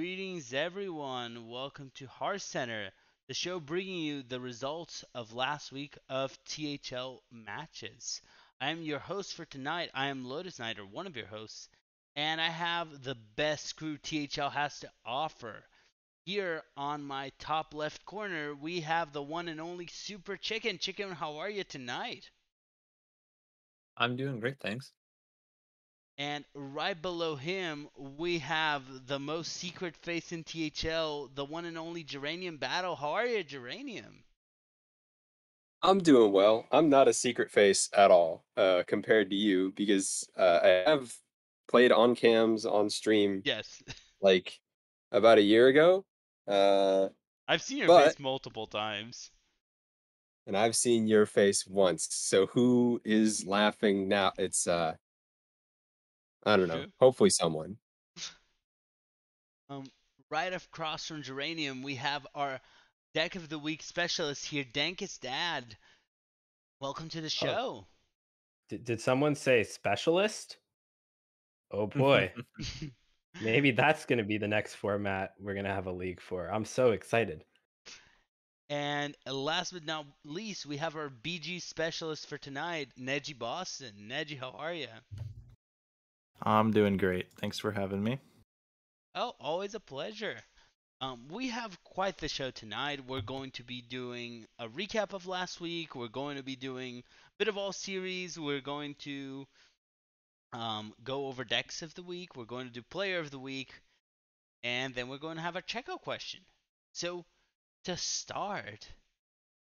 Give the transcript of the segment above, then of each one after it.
Greetings, everyone. Welcome to Hearthcenter, the show bringing you the results of last week of THL matches. I am your host for tonight. I am Lotus Knight, or one of your hosts, and I have the best crew THL has to offer. Here on my top left corner, we have the one and only Super Chicken. Chicken, how are you tonight? I'm doing great, thanks. And right below him, we have the most secret face in THL, the one and only Geranium Battle. How are you, Geranium? I'm doing well. I'm not a secret face at all, compared to you, because I have played on cams on stream Yes. like about a year ago. Uh, I've seen your but face multiple times. and I've seen your face once. So who is laughing now? It's I don't know. True. Hopefully someone. Um, right across from Geranium, we have our Deck of the Week specialist here, Dank's dad. Welcome to the Oh, show. did someone say specialist? Oh boy. Maybe that's going to be the next format we're going to have a league for. I'm so excited. And last but not least, we have our BG specialist for tonight, Neji Boston. Neji, how are you? I'm doing great. Thanks for having me. Oh, always a pleasure. We have quite the show tonight. We're going to be doing a recap of last week. We're going to be doing a bit of all series. We're going to go over decks of the week. We're going to do player of the week. And then we're going to have a checkout question. So, to start,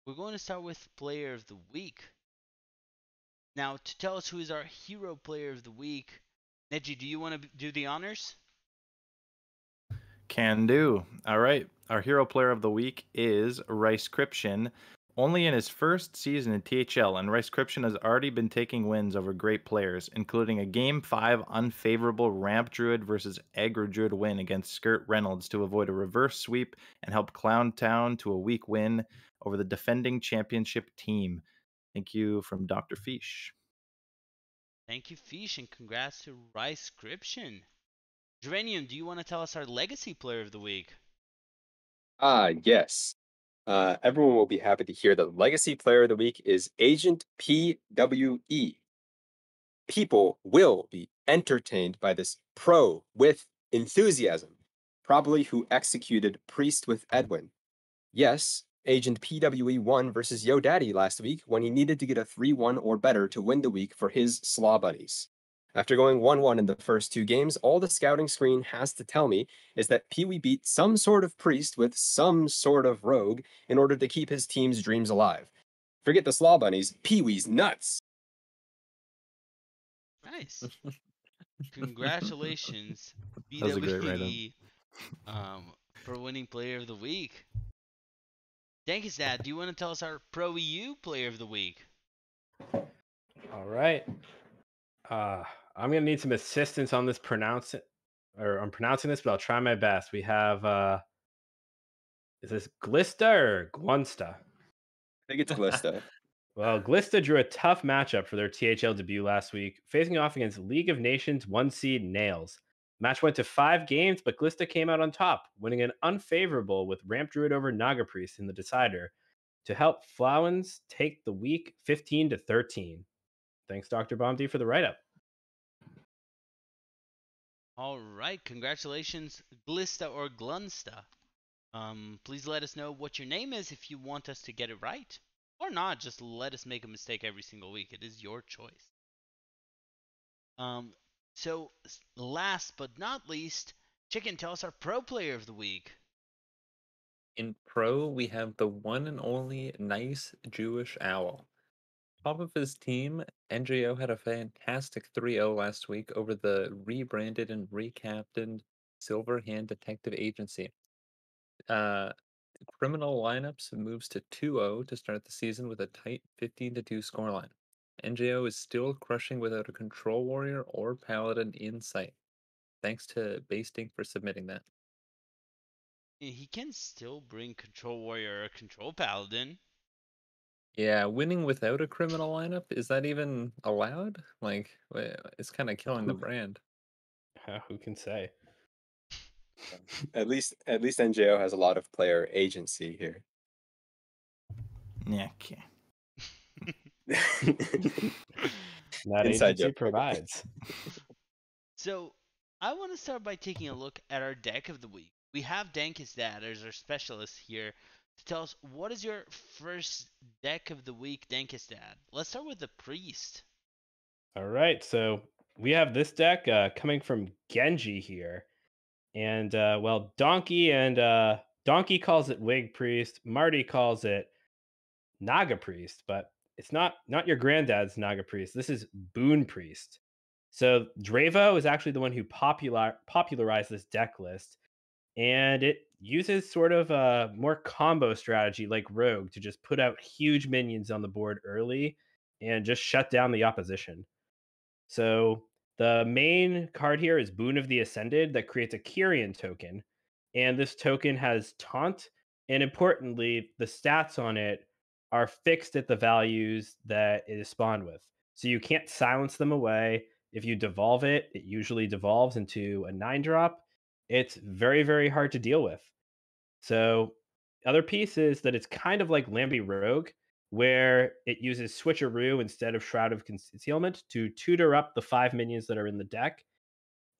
we're going to start with player of the week. Now, to tell us who is our hero player of the week, Neji, do you want to do the honors? Can do. All right. Our hero player of the week is Ricecryption. Only in his first season in THL, and Ricecryption has already been taking wins over great players, including a Game 5 unfavorable Ramp Druid versus Aggro Druid win against Skirt Reynolds to avoid a reverse sweep and help Clown Town to a weak win over the defending championship team. Thank you from Dr. Fish. Thank you, Fish, and congrats to Ricecryption. Geranium, do you want to tell us our legacy player of the week? Yes. Everyone will be happy to hear that Legacy Player of the Week is Agent PWE. People will be entertained by this pro with enthusiasm, probably who executed Priest with Edwin. Yes, Agent PWE won versus Yo Daddy last week when he needed to get a 3-1 or better to win the week for his Slaw Buddies. After going 1-1 in the first two games, all the scouting screen has to tell me is that Pee-wee beat some sort of priest with some sort of rogue in order to keep his team's dreams alive. Forget the Slaw Bunnies, Pee-wee's nuts! Nice. Congratulations, That was a great write-up. BWE, for winning player of the week. Thank you, Dad. Do you want to tell us our Pro EU player of the week? All right. I'm going to need some assistance on this I'm pronouncing this, but I'll try my best. We have is this Glista or Glunsta? I think it's Glista. Well, Glista drew a tough matchup for their THL debut last week, facing off against League of Nations 1 seed Nails. Match went to 5 games, but Glista came out on top, winning an unfavorable with Ramp Druid over Naga Priest in the decider to help Flowens take the week 15-13. Thanks, Dr. Bomdi, for the write-up. All right, congratulations, Glista or Glunsta. Please let us know what your name is if you want us to get it right. Or not, just let us make a mistake every single week. It is your choice. So last but not least, Chicken, tell us our pro player of the week. In pro, we have the one and only nice Jewish owl. Top of his team, NJO had a fantastic 3-0 last week over the rebranded and recaptained Silver Hand Detective Agency. Criminal lineups moves to 2-0 to start the season with a tight 15-2 scoreline. NJO is still crushing without a control warrior or paladin in sight. Thanks to Basting for submitting that. He can still bring Control Warrior or Control Paladin. Yeah, winning without a criminal lineup, is that even allowed? Like, it's kind of killing the Who, brand. who can say? At least NJO has a lot of player agency here. Yeah, okay. That Inside agency joke. provides. So I want to start by taking a look at our deck of the week. We have Dank's dad as our specialist here to tell us what is your first deck of the week, Dank's dad. Let's start with the priest. All right, so we have this deck coming from Genji here, and well, Donkey calls it Wig Priest, Marty calls it Naga Priest, but it's not your granddad's Naga Priest. This is Boon Priest. So Dravo is actually the one who popularized this deck list, and it uses sort of a more combo strategy like Rogue to just put out huge minions on the board early and just shut down the opposition. So the main card here is Boon of the Ascended that creates a Kyrian token. And this token has taunt. And importantly, the stats on it are fixed at the values that it is spawned with. So you can't silence them away. If you devolve it, it usually devolves into a 9-drop. It's very, very hard to deal with. So, other piece is that it's kind of like Lambie Rogue, where it uses Switcheroo instead of Shroud of Concealment to tutor up the 5 minions that are in the deck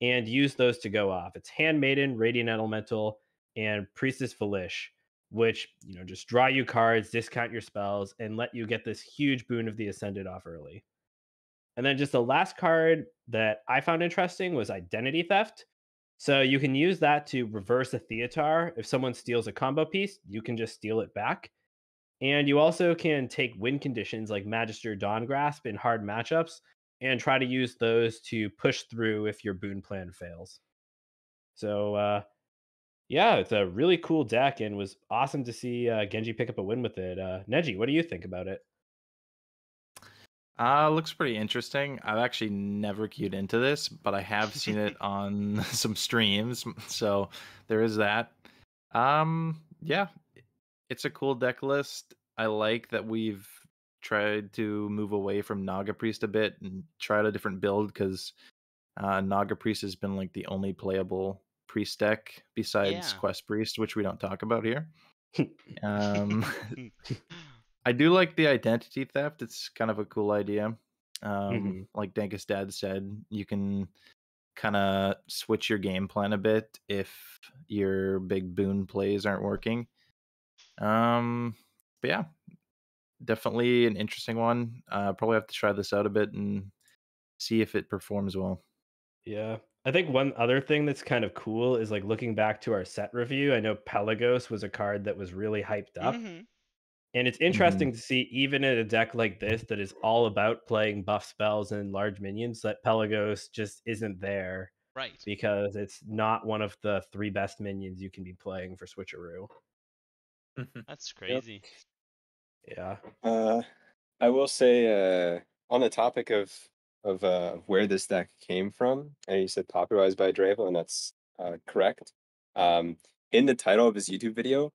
and use those to go off. It's Handmaiden, Radiant Elemental, and Priestess Felish, which, just draw you cards, discount your spells, and let you get this huge Boon of the Ascended off early. And then just the last card that I found interesting was Identity Theft. So you can use that to reverse a Theatar. If someone steals a combo piece, you can just steal it back. And you also can take win conditions like Magister Dawn Grasp in hard matchups and try to use those to push through if your boon plan fails. So yeah, it's a really cool deck and was awesome to see Genji pick up a win with it. Neji, what do you think about it? Looks pretty interesting. I've actually never queued into this, but I have seen it on some streams, so there is that. Yeah, it's a cool deck list. I like that we've tried to move away from Naga Priest a bit and try out a different build because Naga Priest has been like the only playable priest deck besides Yeah. Quest Priest, which we don't talk about here. Um, I do like the identity theft. It's kind of a cool idea. Mhm. Like Dankus Dad said, you can kind of switch your game plan a bit if your big boon plays aren't working. But yeah, definitely an interesting one. Probably have to try this out a bit and see if it performs well. Yeah. I think one other thing that's kind of cool is like looking back to our set review. I know Pelagos was a card that was really hyped up. Mm-hmm. And it's Mhm. interesting to see, even in a deck like this that is all about playing buff spells and large minions, that Pelagos just isn't there Right. because it's not one of the 3 best minions you can be playing for Switcheroo. That's Yep. crazy. Yeah. I will say, on the topic of where this deck came from, and you said popularized by Dravo, and that's correct. In the title of his YouTube video,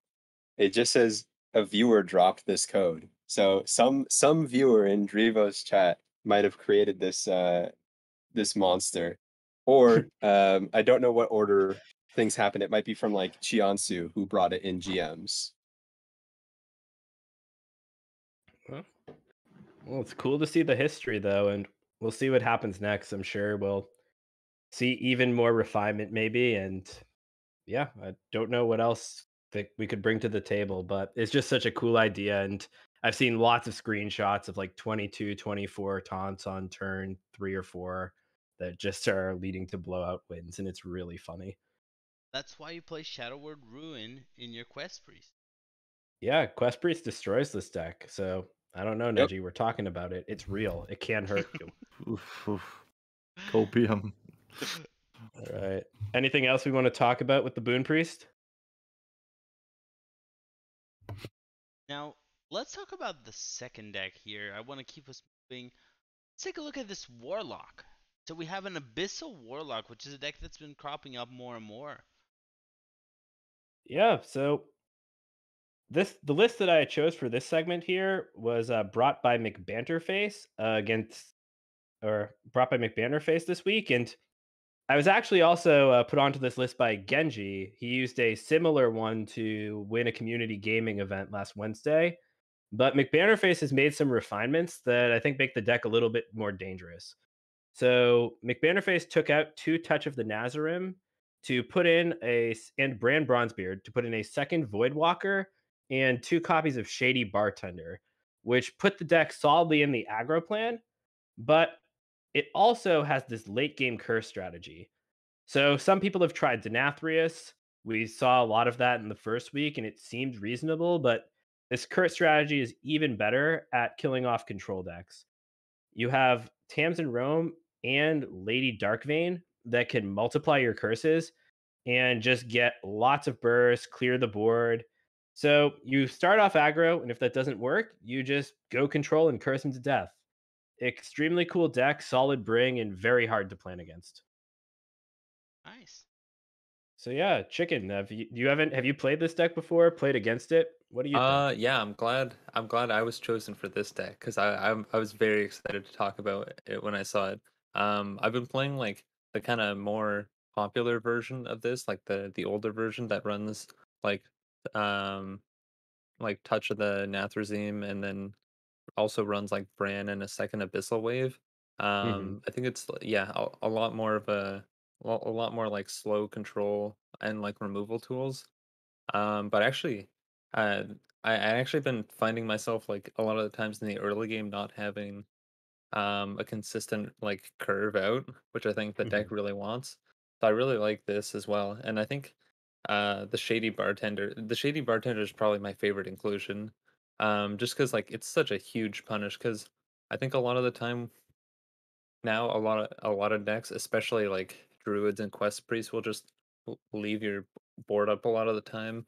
it just says a viewer dropped this code. So some viewer in Dravo's chat might have created this monster, or I don't know what order things happen. It might be from like Chiansu who brought it in GMs. Well, it's cool to see the history though, and we'll see what happens next. I'm sure we'll see even more refinement maybe, and yeah, I don't know what else that we could bring to the table, but it's just such a cool idea. And I've seen lots of screenshots of like 22, 24 taunts on turn 3 or 4 that just are leading to blowout wins. And it's really funny. That's why you play Shadow Word Ruin in your Quest Priest. Yeah, Quest Priest destroys this deck. So I don't know, Yep. Neji. We're talking about it. It's real. It can hurt you. Oof, oof. Copium. All right. Anything else we want to talk about with the Boon Priest? Now, let's talk about the second deck here. I want to keep us moving. Let's take a look at this Warlock. So we have an Abyssal Warlock, which is a deck that's been cropping up more and more. Yeah. So the list that I chose for this segment here was brought by McBanterface against or brought by McBanterface this week, and I was actually also put onto this list by Genji. He used a similar one to win a community gaming event last Wednesday. But McBannerface has made some refinements that I think make the deck a little bit more dangerous. So McBannerface took out 2 Touch of the Nazarim to put in and Brand Bronzebeard to put in a second Voidwalker and 2 copies of Shady Bartender, which put the deck solidly in the aggro plan, but it also has this late game curse strategy. So some people have tried Denathrius. We saw a lot of that in the first week, and it seemed reasonable, but this curse strategy is even better at killing off control decks. You have Tamsin Rome and Lady Darkvein that can multiply your curses and just get lots of bursts, clear the board. So you start off aggro, and if that doesn't work, you just go control and curse him to death. Extremely cool deck, solid bring, and very hard to plan against. Nice. So yeah, chicken. Have you played this deck before? Played against it? What do you think? Yeah, I'm glad I was chosen for this deck because I was very excited to talk about it when I saw it. I've been playing like the kind of more popular version of this, like the older version that runs like um like Touch of the Nathrezim and then also runs like Bran and a second Abyssal Wave. Hmm. I think it's yeah a lot more of a lot more like slow control and like removal tools. But actually, uh, I actually been finding myself like a lot of the times in the early game not having a consistent like curve out, which I think the Hmm. deck really wants. So I really like this as well, and I think the Shady Bartender is probably my favorite inclusion, just because like it's such a huge punish. Because I think a lot of the time now a lot of decks, especially like druids and quest priests, will just leave your board up a lot of the time,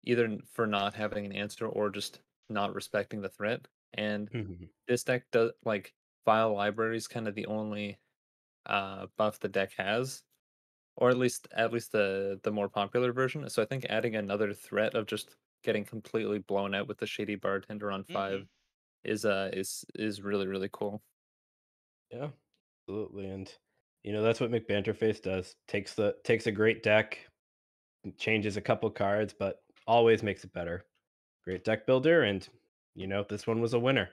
either for not having an answer or just not respecting the threat. And Hmm. this deck does like file library is kind of the only buff the deck has, or at least the more popular version. So I think adding another threat of just getting completely blown out with the Shady Bartender on Mm-hmm. 5 is really really cool. Yeah, absolutely. And that's what McBanterface does. Takes a great deck, changes a couple cards, but always makes it better. Great deck builder, and this one was a winner.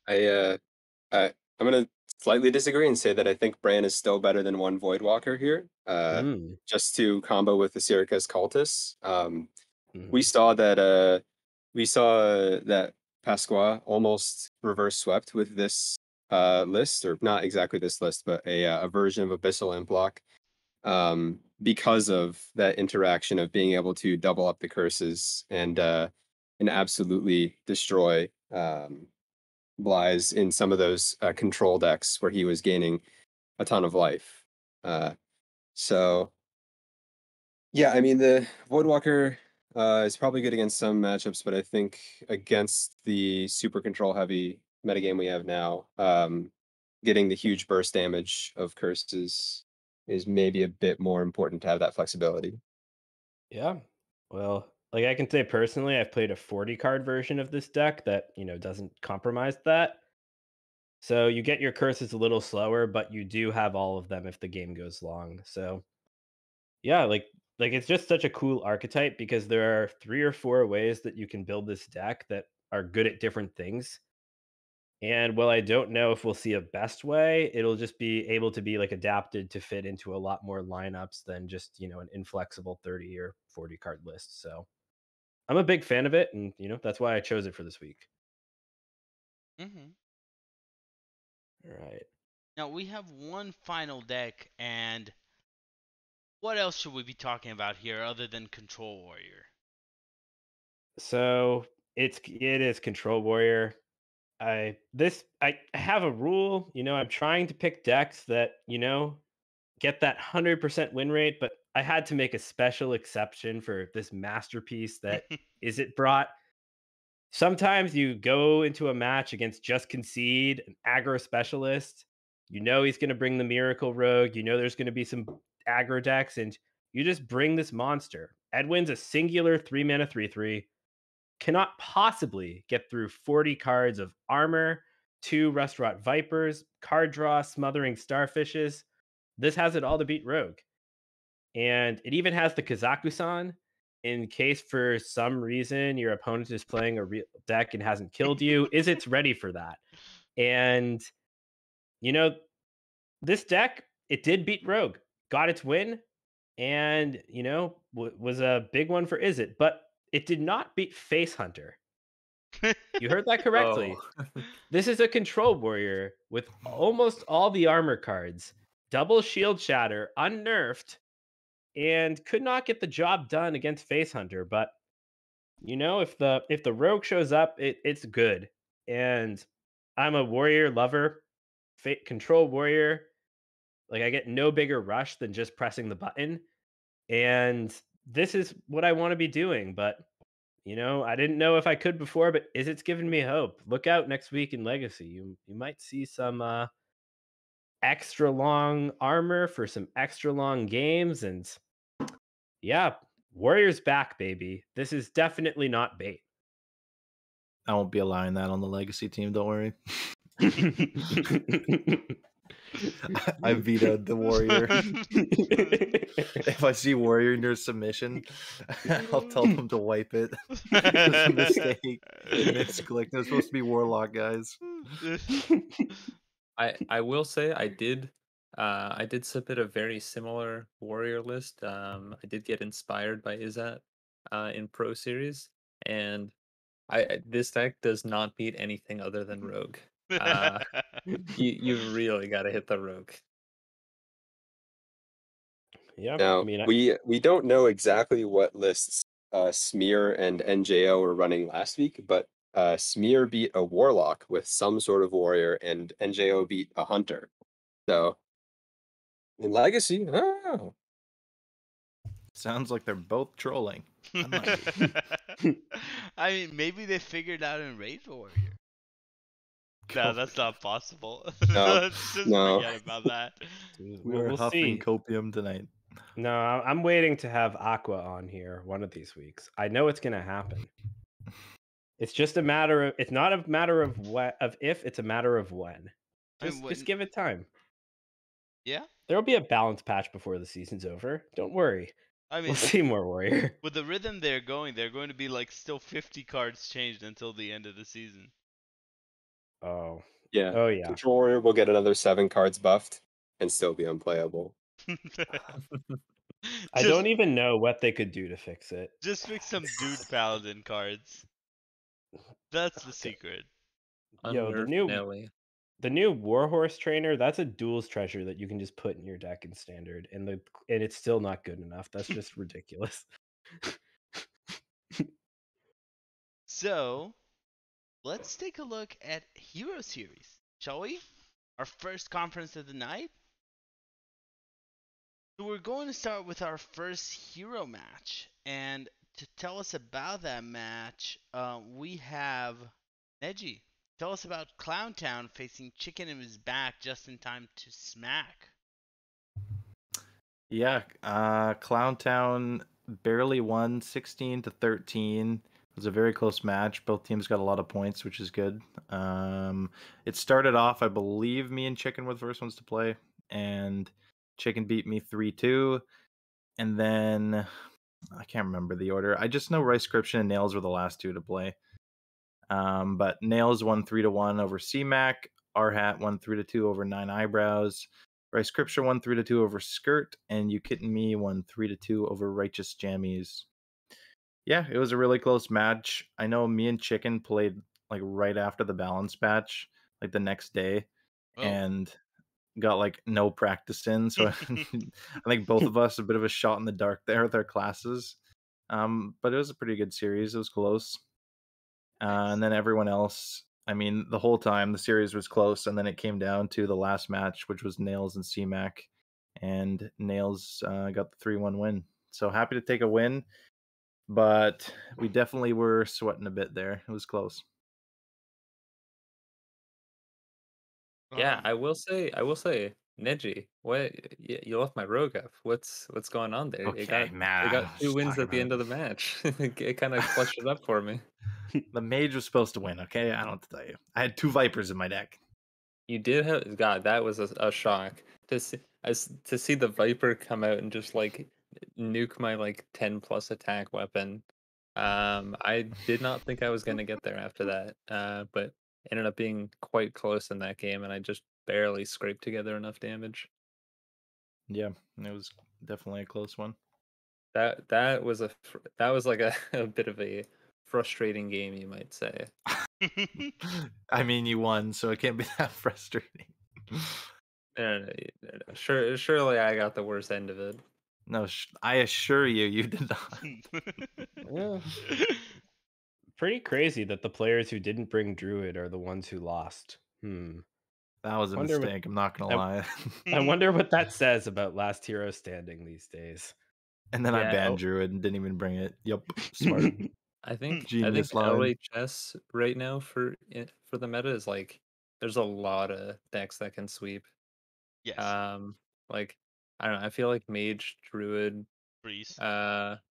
I I'm gonna slightly disagree and say that I think Bran is still better than one Voidwalker here. Mm. Just to combo with the Syracuse Cultists. We Hmm. saw that that Pasqua almost reverse swept with this list, or not exactly this list, but a version of Abyssal Implock, because of that interaction of being able to double up the curses and absolutely destroy Bly's in some of those control decks where he was gaining a ton of life. Uh, so yeah, I mean the Voidwalker is probably good against some matchups, but I think against the super control heavy metagame we have now, getting the huge burst damage of curses is maybe a bit more important to have that flexibility. Yeah. Well, like I can say personally, I've played a 40 card version of this deck that doesn't compromise that. So you get your curses a little slower, but you do have all of them if the game goes long. So yeah, like it's just such a cool archetype because there are 3 or 4 ways that you can build this deck that are good at different things. And while I don't know if we'll see a best way, it'll just be able to be like adapted to fit into a lot more lineups than just, an inflexible 30 or 40 card list. So I'm a big fan of it, and that's why I chose it for this week. Mm-hmm. All right. Now we have one final deck, and what else should we be talking about here other than Control Warrior? So it is Control Warrior. I have a rule, I'm trying to pick decks that, get that 100% win rate, but I had to make a special exception for this masterpiece that is it brought. Sometimes you go into a match against Just Concede, an aggro specialist. He's going to bring the Miracle Rogue. There's going to be some aggro decks, and you just bring this monster. Edwin's a singular 3 mana 3/3. Cannot possibly get through 40 cards of armor, 2 Restaurant Vipers, card draw, Smothering Starfishes. this has it all to beat Rogue. And it even has the Kazaku-san in case for some reason your opponent is playing a real deck and hasn't killed you. Is it's ready for that? And this deck, it did beat Rogue, got its win, and was a big one for Is It, but it did not beat Face Hunter. You heard that correctly. Oh. This is a control warrior with almost all the armor cards, double shield shatter, unnerfed, and could not get the job done against Face Hunter. But if the rogue shows up, it's good. And I'm a warrior lover, control warrior. Like, I get no bigger rush than just pressing the button. And this is what I want to be doing. But I didn't know if I could before, but it's given me hope. Look out next week in Legacy. You might see some extra long armor for some extra long games, and yeah, Warriors back, baby. This is definitely not bait. I won't be allowing that on the Legacy team. Don't worry. I vetoed the Warrior. If I see Warrior near submission, I'll tell them to wipe it. It was a mistake. Misclick. They're supposed to be Warlock guys. I will say I did submit a very similar warrior list. I did get inspired by Izat in Pro Series, and this deck does not beat anything other than Rogue. You really got to hit the Rogue. Yeah, Now, we don't know exactly what lists Smear and NJO were running last week, but Smear beat a Warlock with some sort of warrior, and NJO beat a Hunter. So, in Legacy, oh. Sounds like they're both trolling. I mean, maybe they figured out in Raid Warrior. No, that's not possible. No, Let's just no. forget about that. We're we'll huffing see. copium tonight. No, I'm waiting to have Aqua on here one of these weeks. I know it's going to happen. It's just a matter of. It's not a matter of what of if. It's a matter of when. Just give it time. Yeah. There'll be a balance patch before the season's over. Don't worry. I mean, We'll see more Warrior. with the rhythm they're going to be like still 50 cards changed until the end of the season. Oh. Yeah. Oh yeah. Control Warrior will get another 7 cards buffed and still be unplayable. I don't even know what they could do to fix it. Just fix some Dude Paladin cards. That's the secret. Yo, the new Warhorse trainer, that's a duels treasure that you can just put in your deck in standard, and it's still not good enough. That's just ridiculous. So, let's take a look at Hero Series, shall we? Our first conference of the night. So we're going to start with our first hero match, and to tell us about that match, we have Neji. Tell us about Clowntown facing Chicken in his back just in time to smack. Yeah, Clowntown barely won 16-13. It was a very close match. Both teams got a lot of points, which is good. It started off, I believe, me and Chicken were the first ones to play, and Chicken beat me 3-2. And then I can't remember the order. I just know Rice-Scription and Nails were the last two to play. But Nails won 3-1 over C-Mac. R-Hat won 3-2 over Nine Eyebrows. Rice-Scripture won 3-2 over Skirt. And You Kitten Me won 3-2 over Righteous Jammies. Yeah, it was a really close match. I know me and Chicken played like right after the balance patch, like the next day, and got like no practice in. So I think both of us a bit of a shot in the dark there with our classes. But it was a pretty good series. It was close. And then everyone else, I mean, the whole time the series was close, and then it came down to the last match, which was Nails and C-Mac, and Nails got the 3-1 win. So happy to take a win, but we definitely were sweating a bit there. It was close. Yeah, I will say, Neji, what you left my rogue up. What's going on there? Okay, It got 2 wins at the end of the match. It kind of clutched it up for me. The mage was supposed to win, okay? I don't have to tell you. I had 2 Vipers in my deck. You did have God. That was a shock to see the Viper come out and just like nuke my like 10+ attack weapon. I did not think I was gonna get there after that. But ended up being quite close in that game, and I just barely scraped together enough damage. Yeah, it was definitely a close one. That was that was like a bit of a frustrating game, you might say. I mean, you won, so it can't be that frustrating. Surely I got the worst end of it. No, I assure you, you did not. Yeah. Pretty crazy that the players who didn't bring Druid are the ones who lost. That was a Wonder what- mistake. I'm not gonna I, lie. I wonder what that says about last hero standing these days. And then I Yeah. banned Druid and didn't even bring it. Yup, smart. I think Genius line. LHS right now for the meta is like there's a lot of decks that can sweep. Yes. Like I don't know, I feel like Mage, Druid, Priest.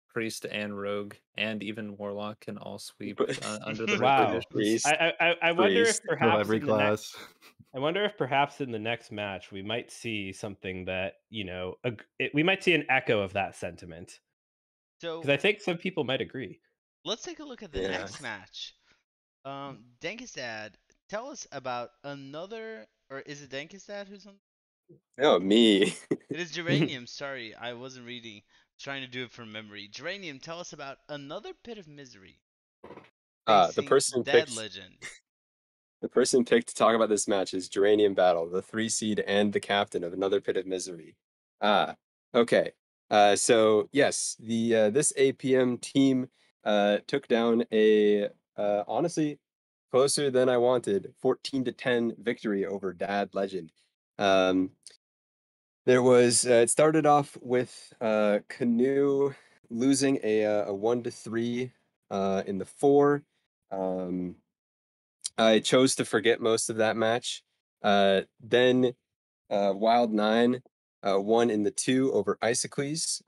Priest and Rogue and even Warlock can all sweep under the right Wow. conditions. Priest. I wonder if Priest. Kill perhaps every in the next class. I wonder if perhaps in the next match we might see something that, we might see an echo of that sentiment. So Because I think some people might agree. let's take a look at the Yeah. next match. Dankistad, tell us about another, or is it Dankistad who's on? Oh, me. It is Geranium. Sorry, I wasn't reading. Trying to do it from memory. Geranium, tell us about another pit of misery The facing person Dead picked Legend. the person picked to talk about this match is Geranium Battle, the 3 seed and the captain of another pit of misery. Okay. So yes, the this APM team took down a honestly closer than I wanted 14-10 victory over Dad Legend. There was it started off with Canoe losing a 1-3 in the 4. I chose to forget most of that match. Then Wild 9 won in the 2 over Isocles.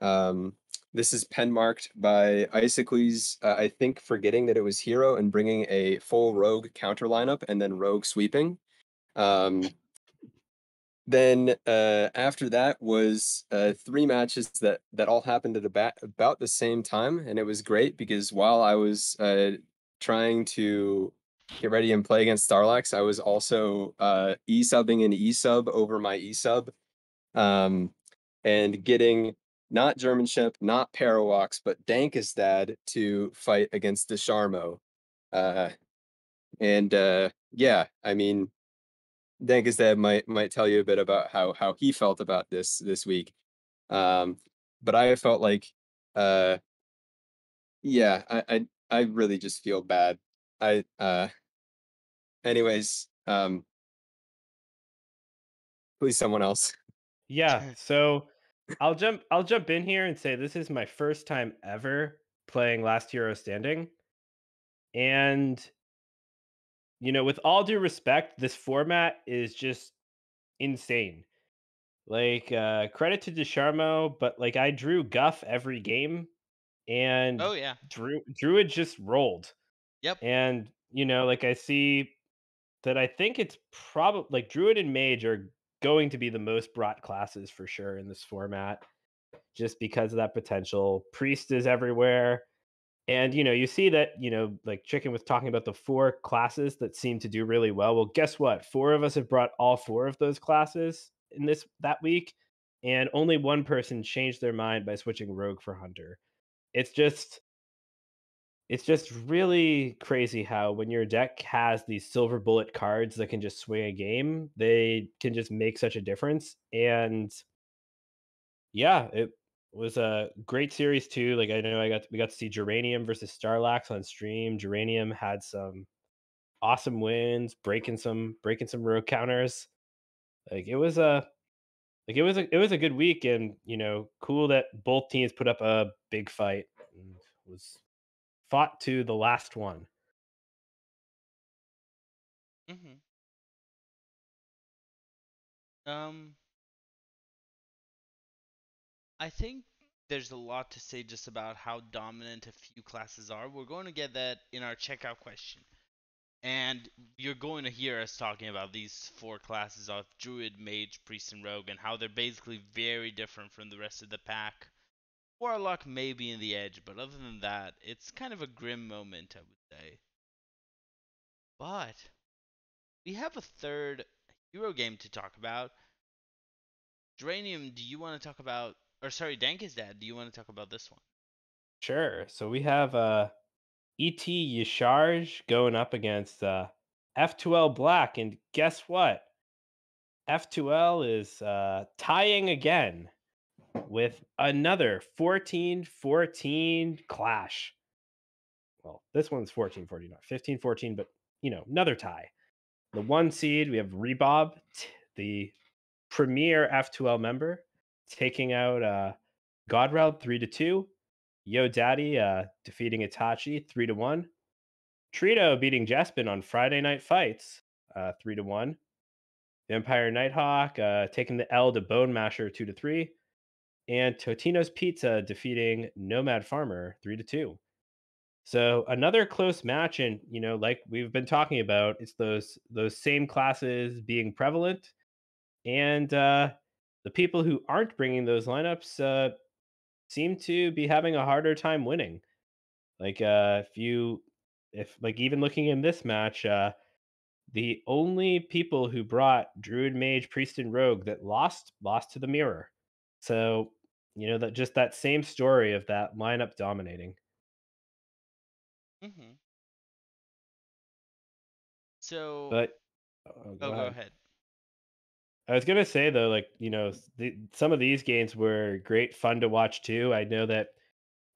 This is pen marked by Isocles, I think, forgetting that it was Hero and bringing a full Rogue counter lineup and then Rogue sweeping. Then after that was 3 matches that all happened at about the same time, and it was great because while I was trying to get ready and play against Starlax, I was also e-subbing an e-sub over my e-sub, and getting not German Ship, not Parawax, but Dankistad to fight against Desharmo. And yeah, I mean, Dankistad might tell you a bit about how he felt about this week. But I felt like yeah, I really just feel bad. I anyways, please someone else. Yeah, so I'll jump in here and say this is my first time ever playing Last Hero Standing. And with all due respect, this format is just insane. Like credit to Desharmo, but like I drew Guff every game and Oh yeah. Druid just rolled. Yep. And like I see that I think it's probably like Druid and Mage are going to be the most brought classes for sure in this format, just because of that potential. Priest is everywhere. And you see that, like Chicken was talking about the 4 classes that seem to do really well. Well, guess what? 4 of us have brought all 4 of those classes in that week, and only one person changed their mind by switching Rogue for Hunter. It's just really crazy how when your deck has these silver bullet cards that can just swing a game, they can just make such a difference. And yeah, it was a great series too. Like I know we got to see Geranium versus Starlax on stream. Geranium had some awesome wins, breaking some road counters. Like it was a good week, and cool that both teams put up a big fight and was fought to the last one. Mhm. Um, I think there's a lot to say just about how dominant a few classes are. We're going to get that in our checkout question. And you're going to hear us talking about these four classes of Druid, Mage, Priest, and Rogue, and how they're basically very different from the rest of the pack. Warlock may be in the edge, but other than that, it's kind of a grim moment, I would say. But we have a third hero game to talk about. Geranium, do you want to talk about, or sorry, Dank is Dad, do you want to talk about this one? Sure. So we have ET Yasharj going up against F2L Black, and guess what? F2L is tying again with another 14-14 clash. Well, this one's 14-14, not 15-14, but another tie. The 1 seed, we have Rebob, the premier F2L member, taking out Godreld 3-2. Yo Daddy defeating Itachi 3-1. Trito beating Jespin on Friday Night Fights 3-1. Vampire Nighthawk taking the L to Bone Masher 2-3. And Totino's Pizza defeating Nomad Farmer 3-2. So another close match, and like we've been talking about, it's those same classes being prevalent, and the people who aren't bringing those lineups seem to be having a harder time winning. Like if like even looking in this match, the only people who brought Druid, Mage, Priest, and Rogue that lost to the Mirror. So that just that same story of that lineup dominating. Mm-hmm. So, But go oh, go ahead. ahead. I was gonna say though, like some of these games were great fun to watch too. I know that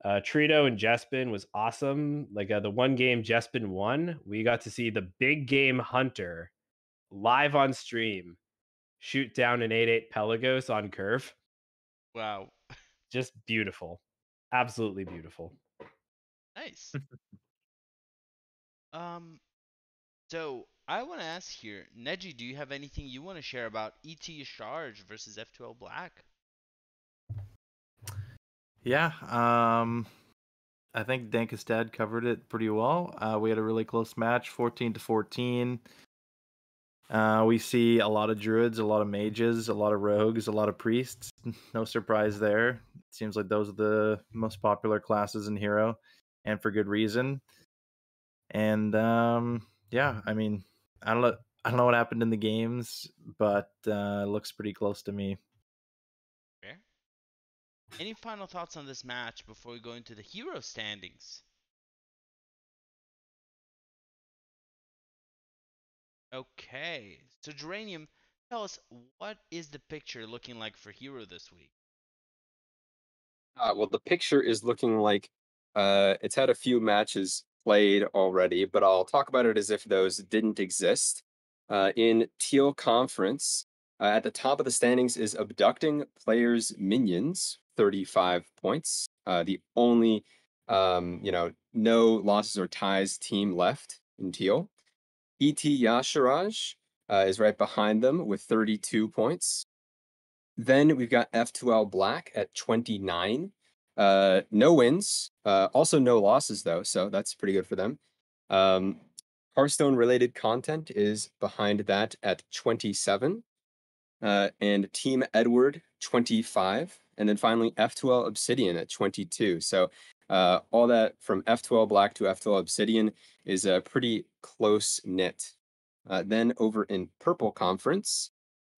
Trito and Jespin was awesome. Like the one game Jespin won, we got to see the big game Hunter live on stream shoot down an 8/8 Pelagos on curve. Wow. Just beautiful, absolutely beautiful. Nice. Um, so I want to ask here, Neji, do you have anything you want to share about ET Charge versus F2L Black? Yeah, I think Dankestad covered it pretty well. We had a really close match, 14-14. We see a lot of druids, a lot of mages, a lot of rogues, a lot of priests. No surprise there. It seems like those are the most popular classes in Hero, and for good reason. And yeah, I mean, I don't know what happened in the games, but it looks pretty close to me. Fair. Any final thoughts on this match before we go into the hero standings? Okay, so Geranium, tell us, what is the picture looking like for hero this week? Well, the picture is looking like it's had a few matches played already, but I'll talk about it as if those didn't exist. In Teal Conference, at the top of the standings is Abducting Players Minions, 35 points. The only, no losses or ties team left in Teal. E.T. Yasharaj is right behind them with 32 points. Then we've got F2L Black at 29. No wins, also no losses though, so that's pretty good for them. Hearthstone related content is behind that at 27. And Team Edward 25. And then finally F2L Obsidian at 22. So all that from F2L Black to F2L Obsidian is a pretty close knit. Then over in Purple Conference,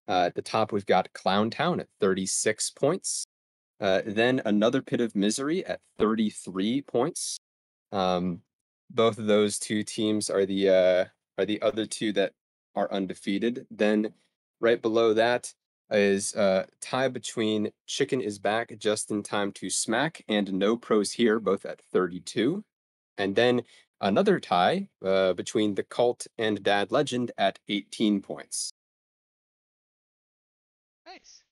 at the top, we've got Clown Town at 36 points. Then Another Pit of Misery at 33 points. Both of those two teams are the other two that are undefeated. Then right below that is tie between Chicken is Back just in time to smack and No Pros Here, both at 32. And then another tie between The Cult and Dad Legend at 18 points. Nice.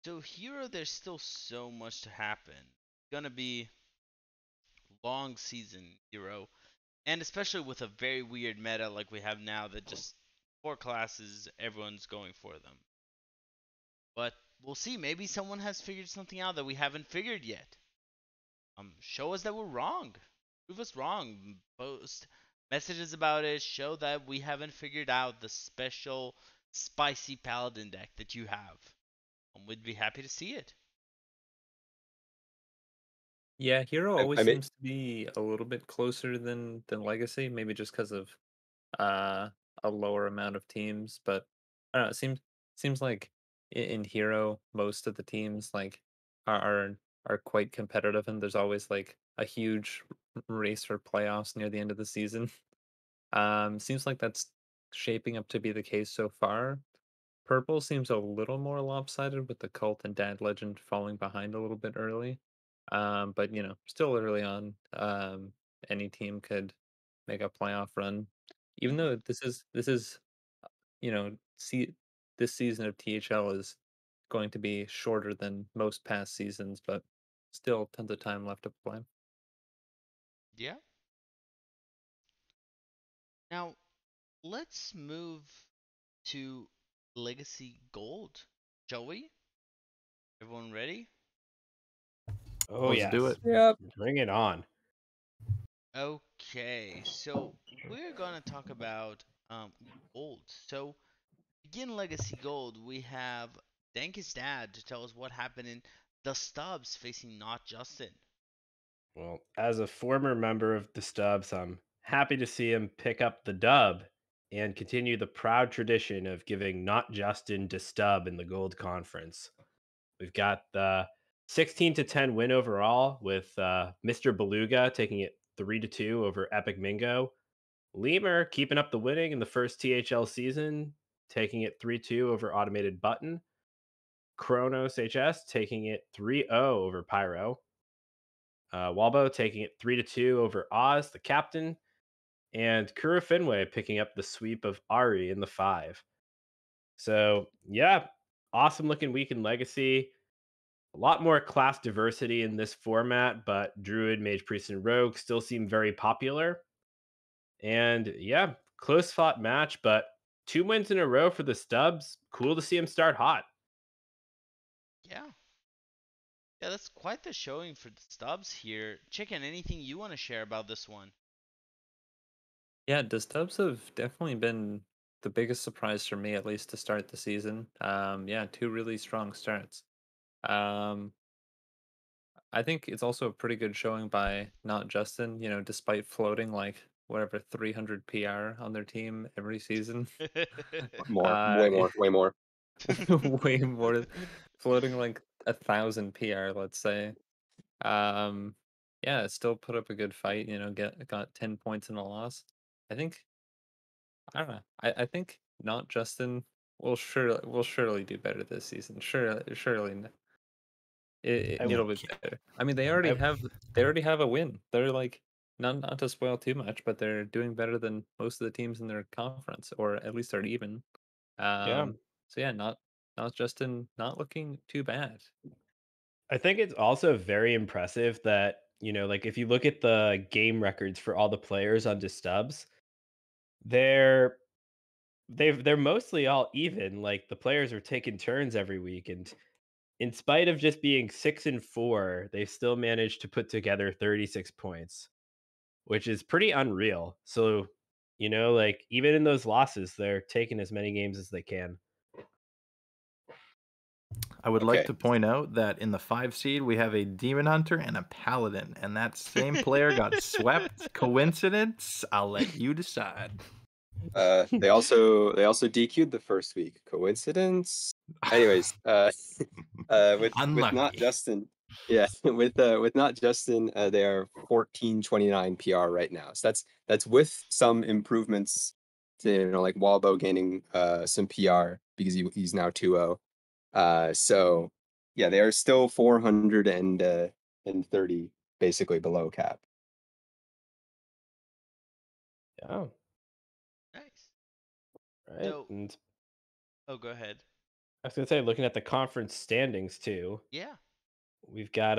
So hero, there's still so much to happen. It's gonna be long season hero, and especially with a very weird meta like we have now that just four classes, everyone's going for them. But we'll see. Maybe someone has figured something out that we haven't figured yet. Show us that we're wrong. Prove us wrong. Post messages about it. Show that we haven't figured out the special spicy paladin deck that you have. And we'd be happy to see it. Yeah, Hero always I mean, seems to be a little bit closer than Legacy, maybe just because of uh a lower amount of teams, but I don't know, it seems like in Hero most of the teams like are quite competitive and there's always like a huge race for playoffs near the end of the season. Seems like that's shaping up to be the case so far. Purple seems a little more lopsided with the Cult and Dad Legend falling behind a little bit early. But still early on. Any team could make a playoff run. Even Hmm. though this is see this season of THL is going to be shorter than most past seasons, but still tons of time left to play. Yeah. Now, let's move to Legacy Gold. Shall we? Everyone ready? Oh Let's do yes, it. yep. bring it on. Okay, so we're gonna talk about gold. So begin Legacy Gold. We have Dank's dad to tell us what happened in the Stubbs facing Not Justin. Well, as a former member of the Stubbs, I'm happy to see him pick up the dub and continue the proud tradition of giving not Justin to Stub in the Gold Conference. We've got the 16-10 win overall with Mr. Beluga taking it 3-2 over Epic Mingo. Lemur keeping up the winning in the first THL season, taking it 3-2 over Automated Button. Kronos HS taking it 3-0 over Pyro. Walbo taking it 3-2 over Oz, the captain, and Kura Finway picking up the sweep of Ari in the 5. So, yeah, awesome looking week in Legacy. A lot more class diversity in this format, but Druid, Mage, Priest, and Rogue still seem very popular. And yeah, close fought match, but 2 wins in a row for the Stubbs. Cool to see him start hot. Yeah. Yeah, that's quite the showing for the Stubbs here. Chicken, anything you want to share about this one? Yeah, the Stubbs have definitely been the biggest surprise for me, at least to start the season. Yeah, two really strong starts. Um, I think it's also a pretty good showing by not Justin, despite floating like whatever 300 PR on their team every season. More, Uh way more, way more. way more, floating like 1,000 PR, let's say. Um yeah, still put up a good fight, got 10 points in the loss. I think I don't know. I think not Justin will surely do better this season. Surely I, it'll be better. I mean, they already have a win. They're like not to spoil too much, but they're doing better than most of the teams in their conference, or at least they're even. yeah, So yeah, not Justin, not looking too bad. I think it's also very impressive that, like if you look at the game records for all the players on Stubbs, they're they're mostly all even. Like the players are taking turns every week, and in spite of just being 6-4, they still managed to put together 36 points, which is pretty unreal. So, like even in those losses, they're taking as many games as they can. I would like Okay. to point out that in the 5 seed we have a demon hunter and a paladin, and that same player got swept. Coincidence? I'll let you decide. They also DQ'd the first week. Coincidence? Anyways, with not Unlucky. Justin, yeah, with not Justin, they are 1429 PR right now. So that's with some improvements to, like Walbo gaining some PR because he's now 2-0. So yeah, they are still 430 basically below cap. Oh, Nice. right. So, And oh, go ahead. I was gonna say, looking at the conference standings too, Yeah. we've got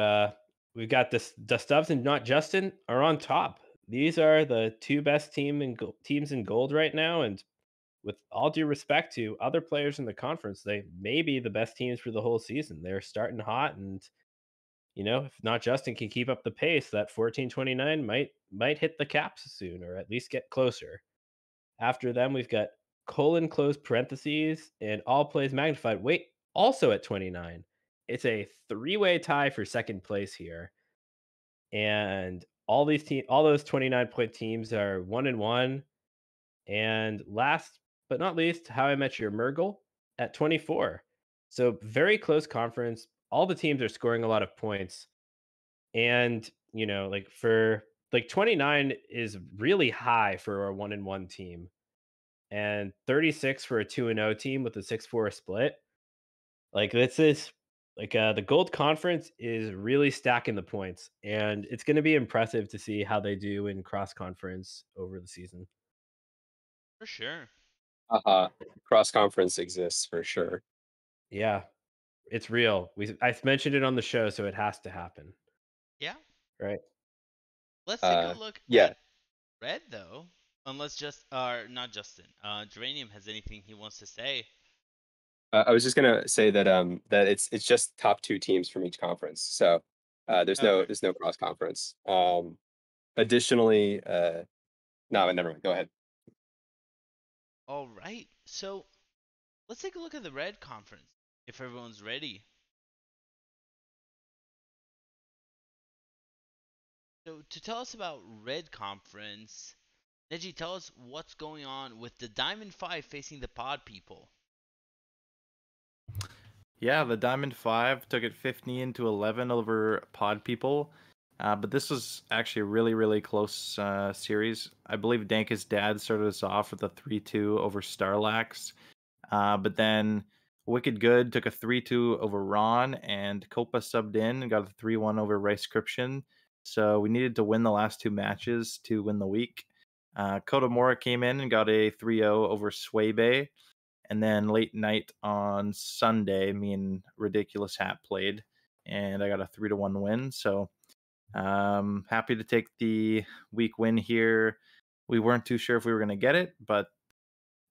this the Stubbs and not Justin are on top. These are the two best teams in gold right now, and with all due respect to other players in the conference, they may be the best teams for the whole season. They're starting hot, and if not Justin can keep up the pace, that 1429 might hit the caps soon, or at least get closer. After them, we've got colon close parentheses and all plays magnified. Wait, also at 29. It's a three-way tie for second place here. And all those 29-point teams are 1-1. And last but not least, How I Met Your Murgle at 24. So very close conference. All the teams are scoring a lot of points. And, like for 29 is really high for a 1-1 team. And 36 for a 2-0 team with a 6-4 split. Like this is the gold conference is really stacking the points, and it's going to be impressive to see how they do in cross conference over the season. For sure. Cross conference exists for sure. Yeah, it's real. I mentioned it on the show, so it has to happen, Yeah. right? Let's take a look Yeah. at Red though. Unless not Justin. Geranium has anything he wants to say. I was just gonna say that that it's just top two teams from each conference. So there's Okay. no cross conference. Additionally, no, never mind. Go ahead. All right. So let's take a look at the Red Conference if everyone's ready. So to tell us about Red Conference, Neji, tell us what's going on with the Diamond 5 facing the Pod people. Yeah, the Diamond 5 took it 15-11 over Pod People. But this was actually a really, really close series. I believe Danka's dad started us off with a 3-2 over Starlax. But then Wicked Good took a 3-2 over Ron, and Copa subbed in and got a 3-1 over Ricescription. So we needed to win the last two matches to win the week. Kotamora came in and got a 3-0 over Swaybe. And then late night on Sunday, me and Ridiculous Hat played, and I got a 3-1 win. So happy to take the week win here. We weren't too sure if we were going to get it, but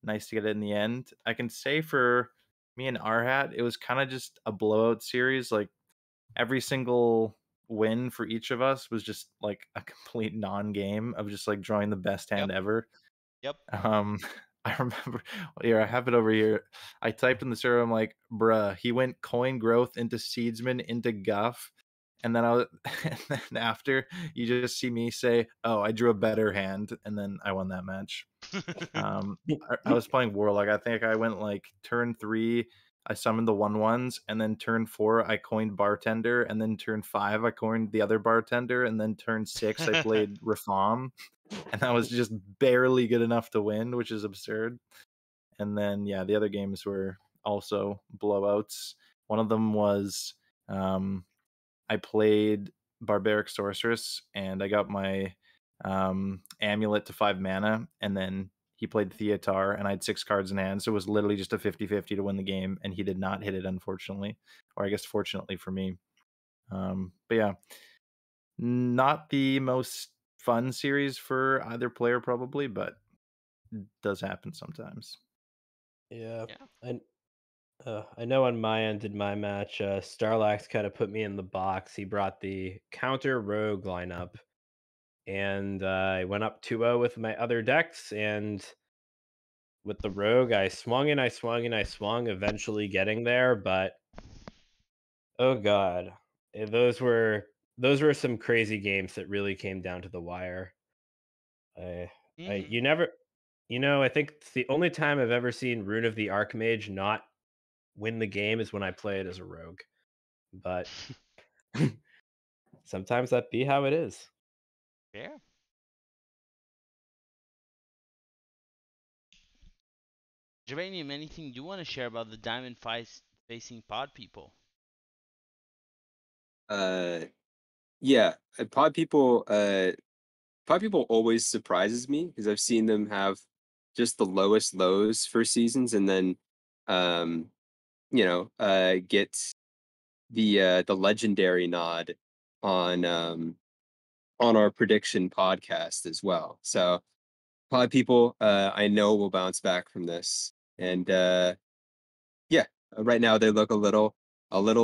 nice to get it in the end. I can say for me and Arhat, it was kind of just a blowout series. Like every single win for each of us was just like a complete non-game of just like drawing the best hand ever. Yep. I remember here, I have it over here. I typed in the server, I'm like, bruh, he went coin growth into seedsman into guff. And then and then after you just see me say, oh, I drew a better hand, and then I won that match. I was playing Warlock. I think I went like turn 3, I summoned the 1/1s, and then turn 4 I coined Bartender, and then turn 5 I coined the other Bartender, and then turn 6 I played Reform, and that was just barely good enough to win, which is absurd. And then the other games were also blowouts. One of them was I played Barbaric Sorceress, and I got my amulet to 5 mana, and then he played Theatar, and I had 6 cards in hand, so it was literally just a 50-50 to win the game, and he did not hit it, unfortunately. Or I guess fortunately for me. But yeah, not the most fun series for either player probably, but it does happen sometimes. Yeah. I know on my end in my match, Starlax kind of put me in the box. He brought the counter rogue lineup, and I went up 2-0 with my other decks, and with the rogue, I swung and I swung and I swung, eventually getting there, but oh god, those were some crazy games that really came down to the wire. You never, I think it's the only time I've ever seen Rune of the Archmage not win the game is when I play it as a rogue, but sometimes that be how it is. Yeah. Geranium, anything you want to share about the Diamond 5 facing Pod people? Yeah, Pod People always surprises me because I've seen them have just the lowest lows for seasons, and then get the legendary nod on our prediction podcast as well. So Pod People, I know will bounce back from this, and right now they look a little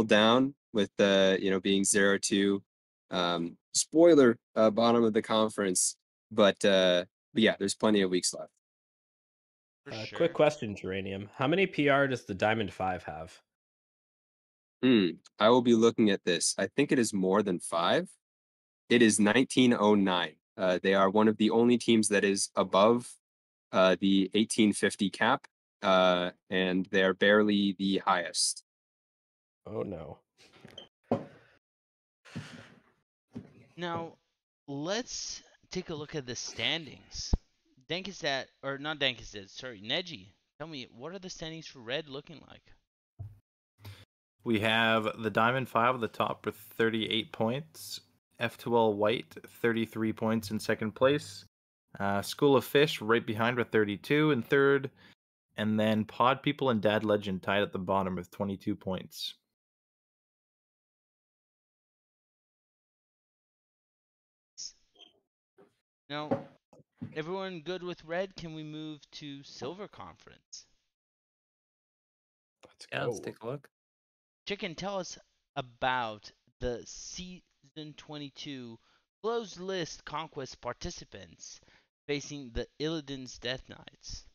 down. with being 0-2. Spoiler, bottom of the conference, but yeah, there's plenty of weeks left. For Quick sure. question, Geranium. How many PR does the Diamond 5 have? I will be looking at this. I think it is more than 5. It is 1909. They are one of the only teams that is above the 1850 cap, and they're barely the highest. Oh, no. Now, let's take a look at the standings. Dankistat, or not Dankistat, sorry, Neji. Tell me, what are the standings for Red looking like? We have the Diamond 5 at the top with 38 points. F2L White, 33 points in second place. School of Fish right behind with 32 in third. And then Pod People and Dad Legend tied at the bottom with 22 points. Now, everyone good with Red? Can we move to Silver Conference? Let's Yeah, let's go. take a look. Chicken, tell us about the Season 22 closed list conquest participants facing the Illidan's Death Knights.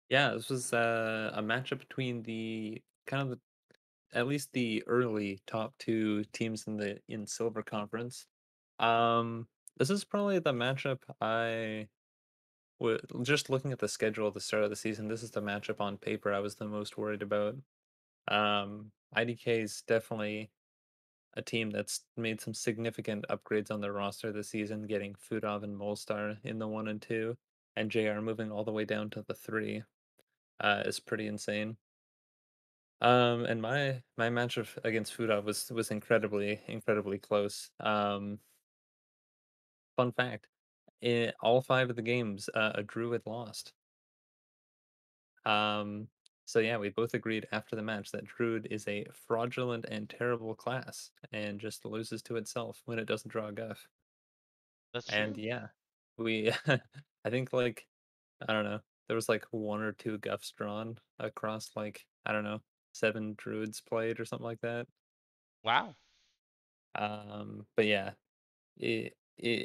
Yeah, this was a matchup between the kind of at least the early top two teams in Silver Conference. This is probably the matchup I would just looking at the schedule at the start of the season. This is the matchup on paper I was the most worried about. IDK is definitely a team that's made some significant upgrades on their roster this season, getting Fudov and Molstar in the 1 and 2, and JR moving all the way down to the 3. Is pretty insane. And my match against Fudov was incredibly close. Fun fact: in all 5 of the games, a druid lost. Um, so yeah, we both agreed after the match that druid is a fraudulent and terrible class, and just loses to itself when it doesn't draw a guff. That's And true. yeah, we I think like I don't know, there was like 1 or 2 guffs drawn across like I don't know 7 druids played or something like that. Wow. But yeah,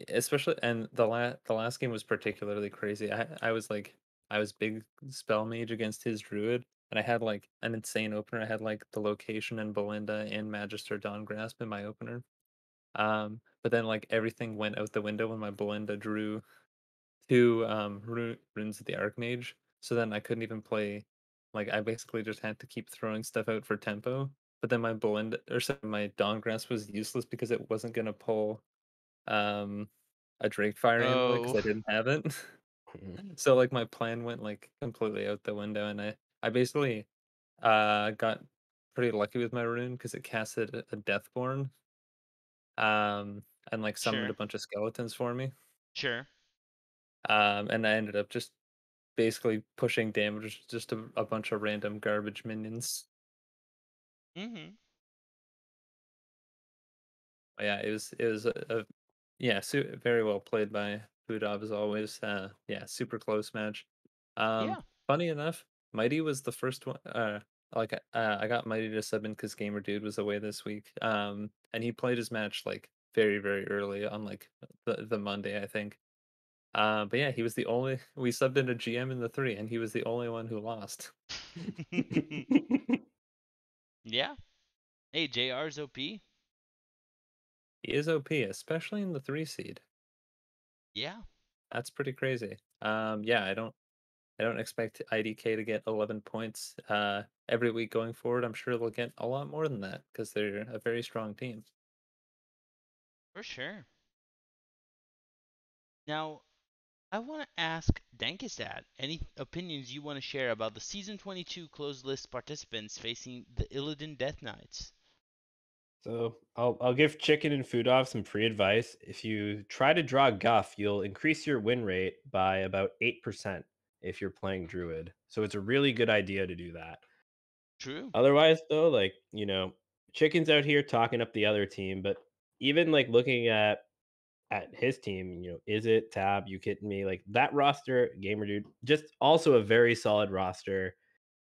especially and the last game was particularly crazy. I was big spell mage against his druid, and I had like an insane opener. I had like the location and Belinda and Magister Dawn Grasp in my opener. But then like everything went out the window when my Belinda drew 2 runes of the Archmage. So then I couldn't even play. Like I basically just had to keep throwing stuff out for tempo. But then my Belinda or sorry, my Dawn Grasp was useless because it wasn't gonna pull um a Drake Fire amulet because Oh, I didn't have it. So like my plan went like completely out the window, and I basically got pretty lucky with my rune because it casted a Deathborn and like summoned sure, a bunch of skeletons for me. sure. And I ended up just basically pushing damage just a bunch of random garbage minions. Mm-hmm. But yeah, it was a yeah, very well played by Budov as always. Yeah, super close match. Um, Yeah, Funny enough, Mighty was the first one. I got Mighty to sub in because Gamer Dude was away this week. And he played his match like very early on like the Monday I think. But yeah, he was the only we subbed in a GM in the 3, and he was the only one who lost. yeah. Hey, JR's OP. He is OP, especially in the 3 seed. Yeah, That's pretty crazy. Yeah, I don't expect IDK to get 11 points every week going forward. I'm sure they'll get a lot more than that because they're a very strong team. for sure. Now, I want to ask Dankistat any opinions you want to share about the Season 22 closed list participants facing the Illidan Death Knights. So I'll give Chicken and Food Off some free advice. If you try to draw Guff, you'll increase your win rate by about 8% if you're playing Druid. So it's a really good idea to do that. True. Otherwise, though, like, Chicken's out here talking up the other team, but even like looking at his team, is it Tab, you kidding me? Like that roster, Gamer Dude, just also a very solid roster.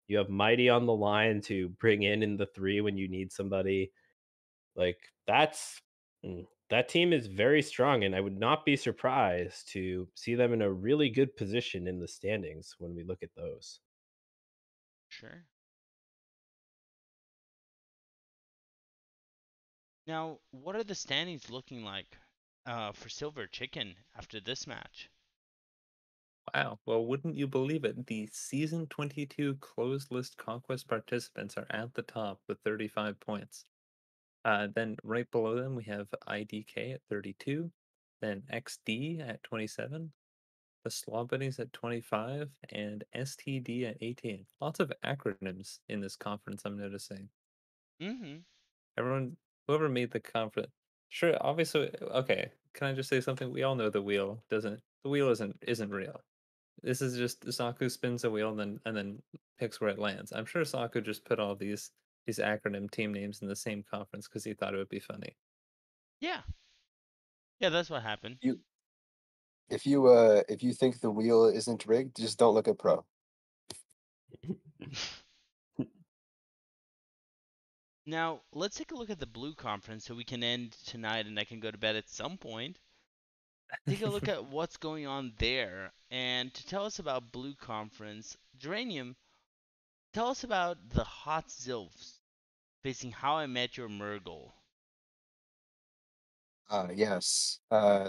You have Mighty on the line to bring in the 3 when you need somebody. Like, that team is very strong, and I would not be surprised to see them in a really good position in the standings when we look at those. Sure. Now, what are the standings looking like for Silver Chicken after this match? Wow. Well, wouldn't you believe it? The season 22 closed list conquest participants are at the top with 35 points. Then right below them, we have IDK at 32, then XD at 27, the Slaw Bunnies at 25, and STD at 18. Lots of acronyms in this conference, I'm noticing. Mm-hmm. Everyone, whoever made the conference, sure, obviously, okay. Can I just say something? We all know the wheel isn't real. This is just Saku spins a wheel and then picks where it lands. I'm sure Saku just put all these acronym team names in the same conference because he thought it would be funny. Yeah. Yeah, that's what happened. You if you think the wheel isn't rigged, just don't look at pro. Now, let's take a look at the Blue Conference so we can end tonight and I can go to bed at some point. Take a look at what's going on there. And to tell us about Blue Conference, Geranium, tell us about the Hot Zilfs facing How I Met Your Murgle. Yes.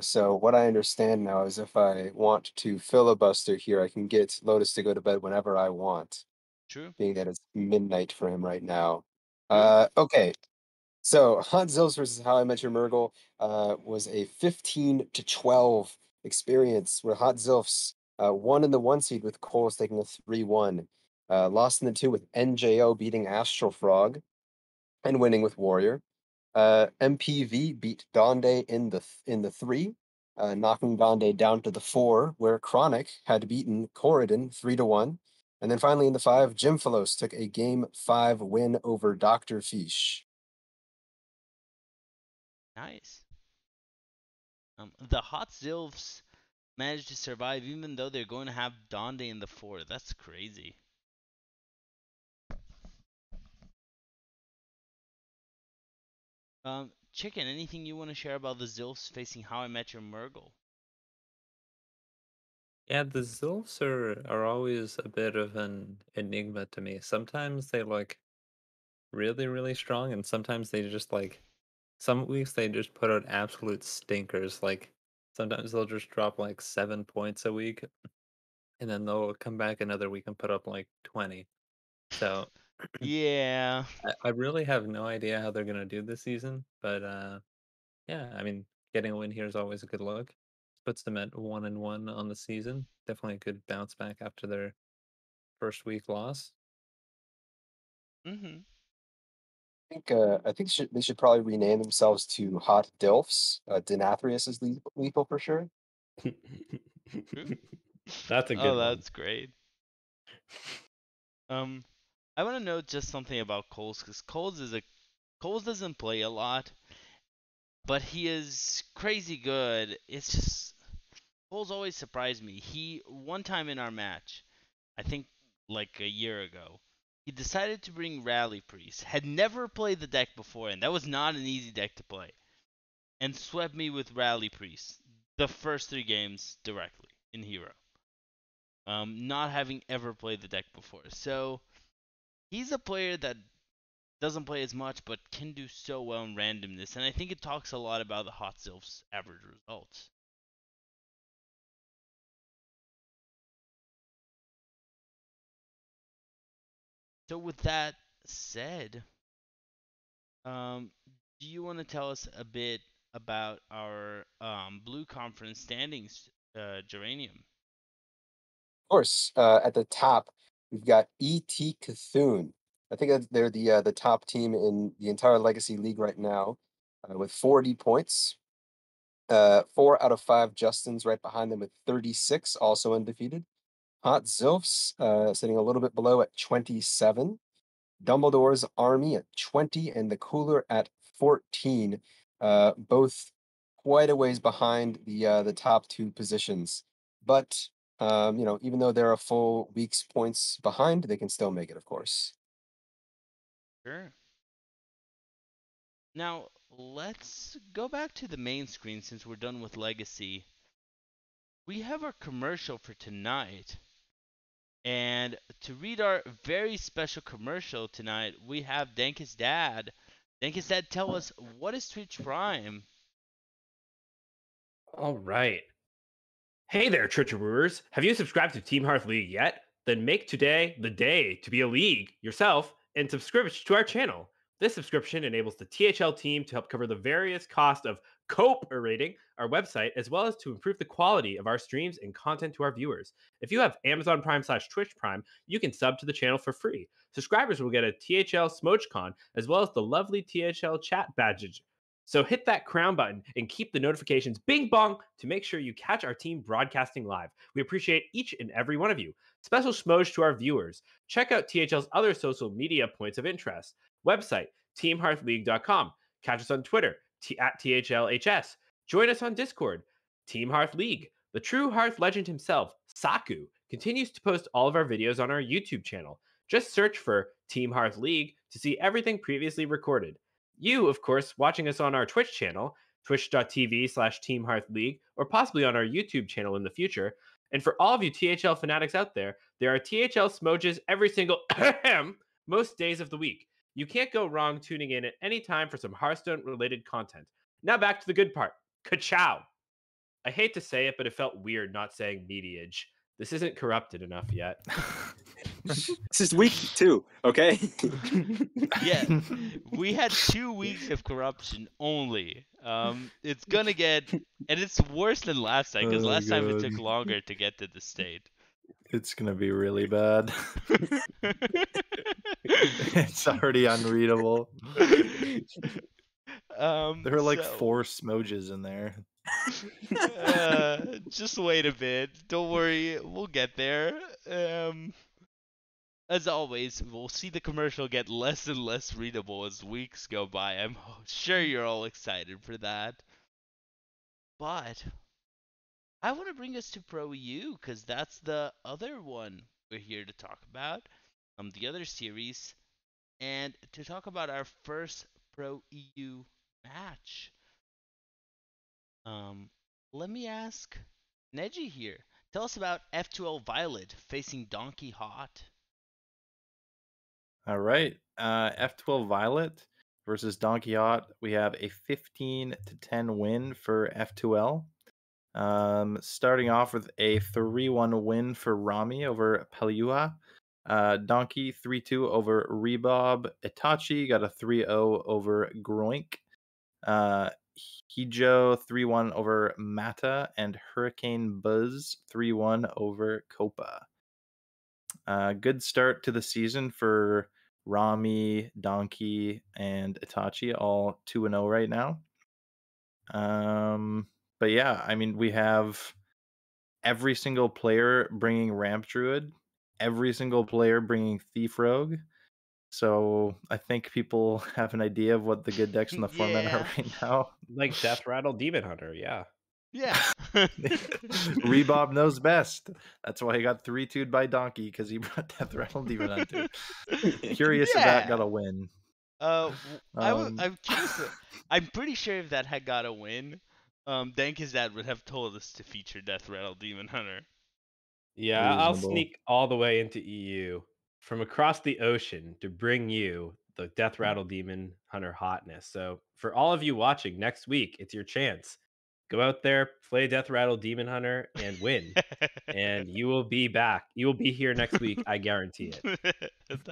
So what I understand now is if I want to filibuster here, I can get Lotus to go to bed whenever I want, True? being that it's midnight for him right now. True? Okay. So Hot Zills versus How I Met Your Murgle was a 15-12 experience where Hot Zilfs won in the 1 seed with Coles taking a 3-1. Lost in the 2 with NJO beating Astral Frog and winning with Warrior. MPV beat Donde in the 3, knocking Donde down to the 4, where Chronic had beaten Corridon 3-1. And then finally in the 5, Jimfalos took a game 5 win over Dr. Fish. Nice. The Hot Zilfs managed to survive even though they're going to have Donde in the 4. That's crazy. Chicken, anything you want to share about the Zilfs facing How I Met Your Murgle? Yeah, the Zilfs are always a bit of an enigma to me. Sometimes they like really, really strong, and sometimes they just like some weeks they just put out absolute stinkers. Like sometimes they'll just drop like 7 points a week, and then they'll come back another week and put up like 20. So Yeah. I really have no idea how they're gonna do this season, but yeah, I mean, getting a win here is always a good look. Puts them at 1-1 on the season. Definitely a good bounce back after their first week loss. Mm-hmm. I think they should probably rename themselves to Hot Dilfs. Denathrius is lethal for sure. True. That's a Oh, good one. that's great. Um, I want to know just something about Coles because Coles doesn't play a lot, but he is crazy good. It's just Coles always surprised me. He one time in our match, I think like a year ago, he decided to bring Rally Priest. Had never played the deck before, and that was not an easy deck to play. And swept me with Rally Priest the first 3 games directly in Hero. Not having ever played the deck before. So he's a player that doesn't play as much but can do so well in randomness, and I think it talks a lot about the Hot Sylph's average results. So with that said, um, do you want to tell us a bit about our Blue Conference standings, Geranium? Of course, at the top, we've got ET Cthulhu. I think that they're the top team in the entire Legacy League right now, with 40 points. 4 out of 5 Justins right behind them with 36, also undefeated. Hot Zilfs sitting a little bit below at 27. Dumbledore's Army at 20 and the Cooler at 14, both quite a ways behind the top 2 positions. But Even though they're a full week's points behind, they can still make it, of course. Sure. Now, let's go back to the main screen since we're done with Legacy. We have our commercial for tonight. And to read our very special commercial tonight, we have Danka's dad. Danka's dad, tell us, what is Twitch Prime? All right. Hey there, Twitcher Brewers. Have you subscribed to Team Hearth League yet? Then make today the day to be a league yourself and subscribe to our channel. This subscription enables the THL team to help cover the various costs of cooperating our website, as well as to improve the quality of our streams and content to our viewers. If you have Amazon Prime/Twitch Prime, you can sub to the channel for free. Subscribers will get a THL SmoochCon, as well as the lovely THL chat badges. So hit that crown button and keep the notifications bing bong to make sure you catch our team broadcasting live. We appreciate each and every one of you. Special schmoge to our viewers. Check out THL's other social media points of interest. Website, teamhearthleague.com. Catch us on Twitter, at THLHS. Join us on Discord, Team Hearth League. The true Hearth legend himself, Saku, continues to post all of our videos on our YouTube channel. Just search for Team Hearth League to see everything previously recorded. You, of course, watching us on our Twitch channel, twitch.tv/Team Hearth League, or possibly on our YouTube channel in the future. And for all of you THL fanatics out there are THL smoges every single most days of the week. You can't go wrong tuning in at any time for some Hearthstone-related content. Now back to the good part. Ka-chow! I hate to say it, but it felt weird not saying mediage. This isn't corrupted enough yet. This is week 2, okay? Yeah, we had 2 weeks of corruption only. It's gonna get, and it's worse than last time because Oh, last time it God. took longer to get to the state. It's gonna be really bad. It's already unreadable. There are like 4 smoges in there. Just wait a bit. Don't worry, we'll get there. As always, we'll see the commercial get less and less readable as weeks go by. I'm sure you're all excited for that. But I want to bring us to Pro EU because that's the other one we're here to talk about, the other series, and to talk about our first Pro EU match. Let me ask Neji here. Tell us about F2L Violet facing Donkey Hot. All right. F12 Violet versus Donkey Hot. We have a 15-10 win for F2L. Starting off with a 3-1 win for Rami over Paliua. Donkey 3-2 over Rebob. Itachi got a 3-0 over Groink. Hijo 3-1 over Mata, and Hurricane Buzz 3-1 over Copa. Good start to the season for Rami, Donkey, and Itachi, all 2-0 right now. But yeah, I mean, we have every single player bringing Ramp Druid, every single player bringing Thief Rogue. So I think people have an idea of what the good decks in the format Yeah. are right now. Like Death Rattle Demon Hunter, yeah. Yeah. Rebob knows best. That's why he got 3-2'd by Donkey, because he brought Death Rattle Demon Hunter. Curious if that got a win. I'm curious. I'm pretty sure if that had got a win, Danka's dad would have told us to feature Death Rattle Demon Hunter. Yeah, I'll Reasonable. sneak all the way into EU from across the ocean to bring you the Death Rattle Demon Hunter hotness. So for all of you watching next week, it's your chance. Go out there, play Death Rattle Demon Hunter, and win. And you will be back. You will be here next week. I guarantee it.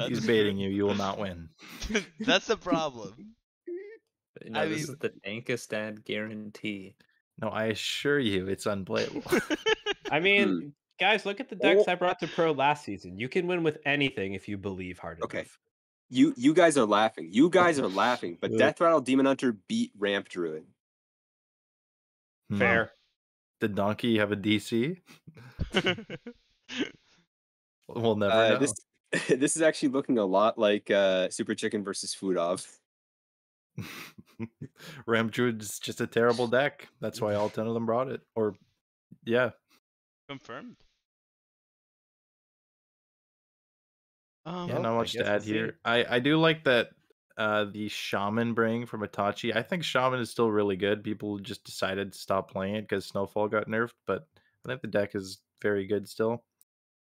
He's baiting you. You will not win. That's the problem. No, I this mean- is the Dankest Dad guarantee. No, I assure you, it's unplayable. I mean, guys, look at the decks I brought to Pro last season. You can win with anything if you believe hard Okay. enough. You guys are laughing. You guys are laughing. But Yeah. Death Rattle Demon Hunter beat Ramp Druid. Fair. Did Donkey have a DC? We'll never know. This is actually looking a lot like Super Chicken versus Foodov. Ram Druid's just a terrible deck. That's why all 10 of them brought it. Or, yeah. Confirmed. Yeah, Well, not I much to guess we'll add see. here. I do like that the Shaman bring from Itachi. I think Shaman is still really good. People just decided to stop playing it because Snowfall got nerfed, but I think the deck is very good still.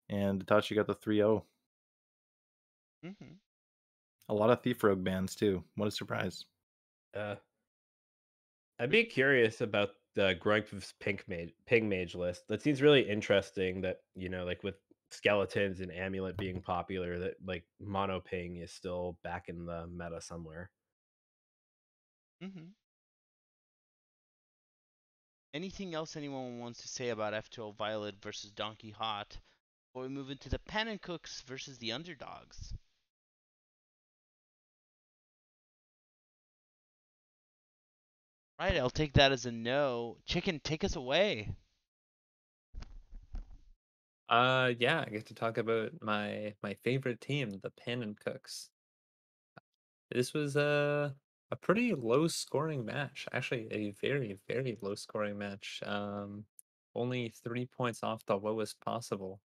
And Itachi got the 3-0. Mm-hmm. A lot of Thief Rogue bans too. What a surprise. Uh, I'd be curious about the Grunk's Ping Mage list. That seems really interesting. That like with skeletons and amulet being popular, that like mono ping is still back in the meta somewhere. Mm-hmm. Anything else anyone wants to say about F12 Violet versus Donkey Hot? Before we move into the Pan and Cooks versus the Underdogs. Right, I'll take that as a no. Chicken, take us away. Yeah, I get to talk about my favorite team, the Pan Cooks. This was a pretty low scoring match. Actually, a very, very low scoring match. Only 3 points off the lowest possible.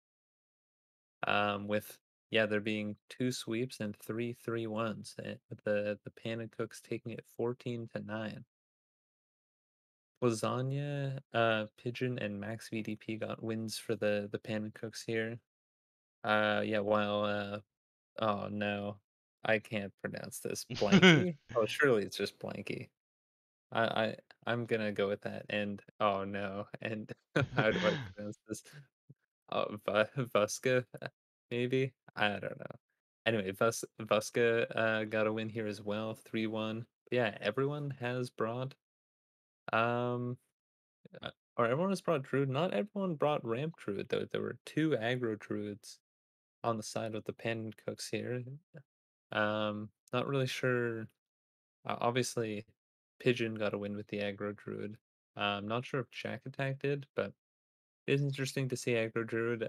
With there being 2 sweeps and 3-3-1s, with the Pan Cooks taking it 14-9. Lasagna, Pigeon, and Max VDP got wins for the Pan Cooks here. Yeah, while oh no, I can't pronounce this. Blanky? Oh, surely it's just Blanky. I I'm gonna go with that. And oh no, and how do I pronounce this? Oh, Vuska, maybe? I don't know. Anyway, Vuska got a win here as well, 3-1. Yeah, everyone has brought um or everyone has brought Druid. Not everyone brought Ramp Druid though. There were two aggro Druids on the side of the Pan Cooks here. Not really sure. Obviously, Pigeon got a win with the aggro druid. Not sure if Jack Attack did, but it is interesting to see aggro druid.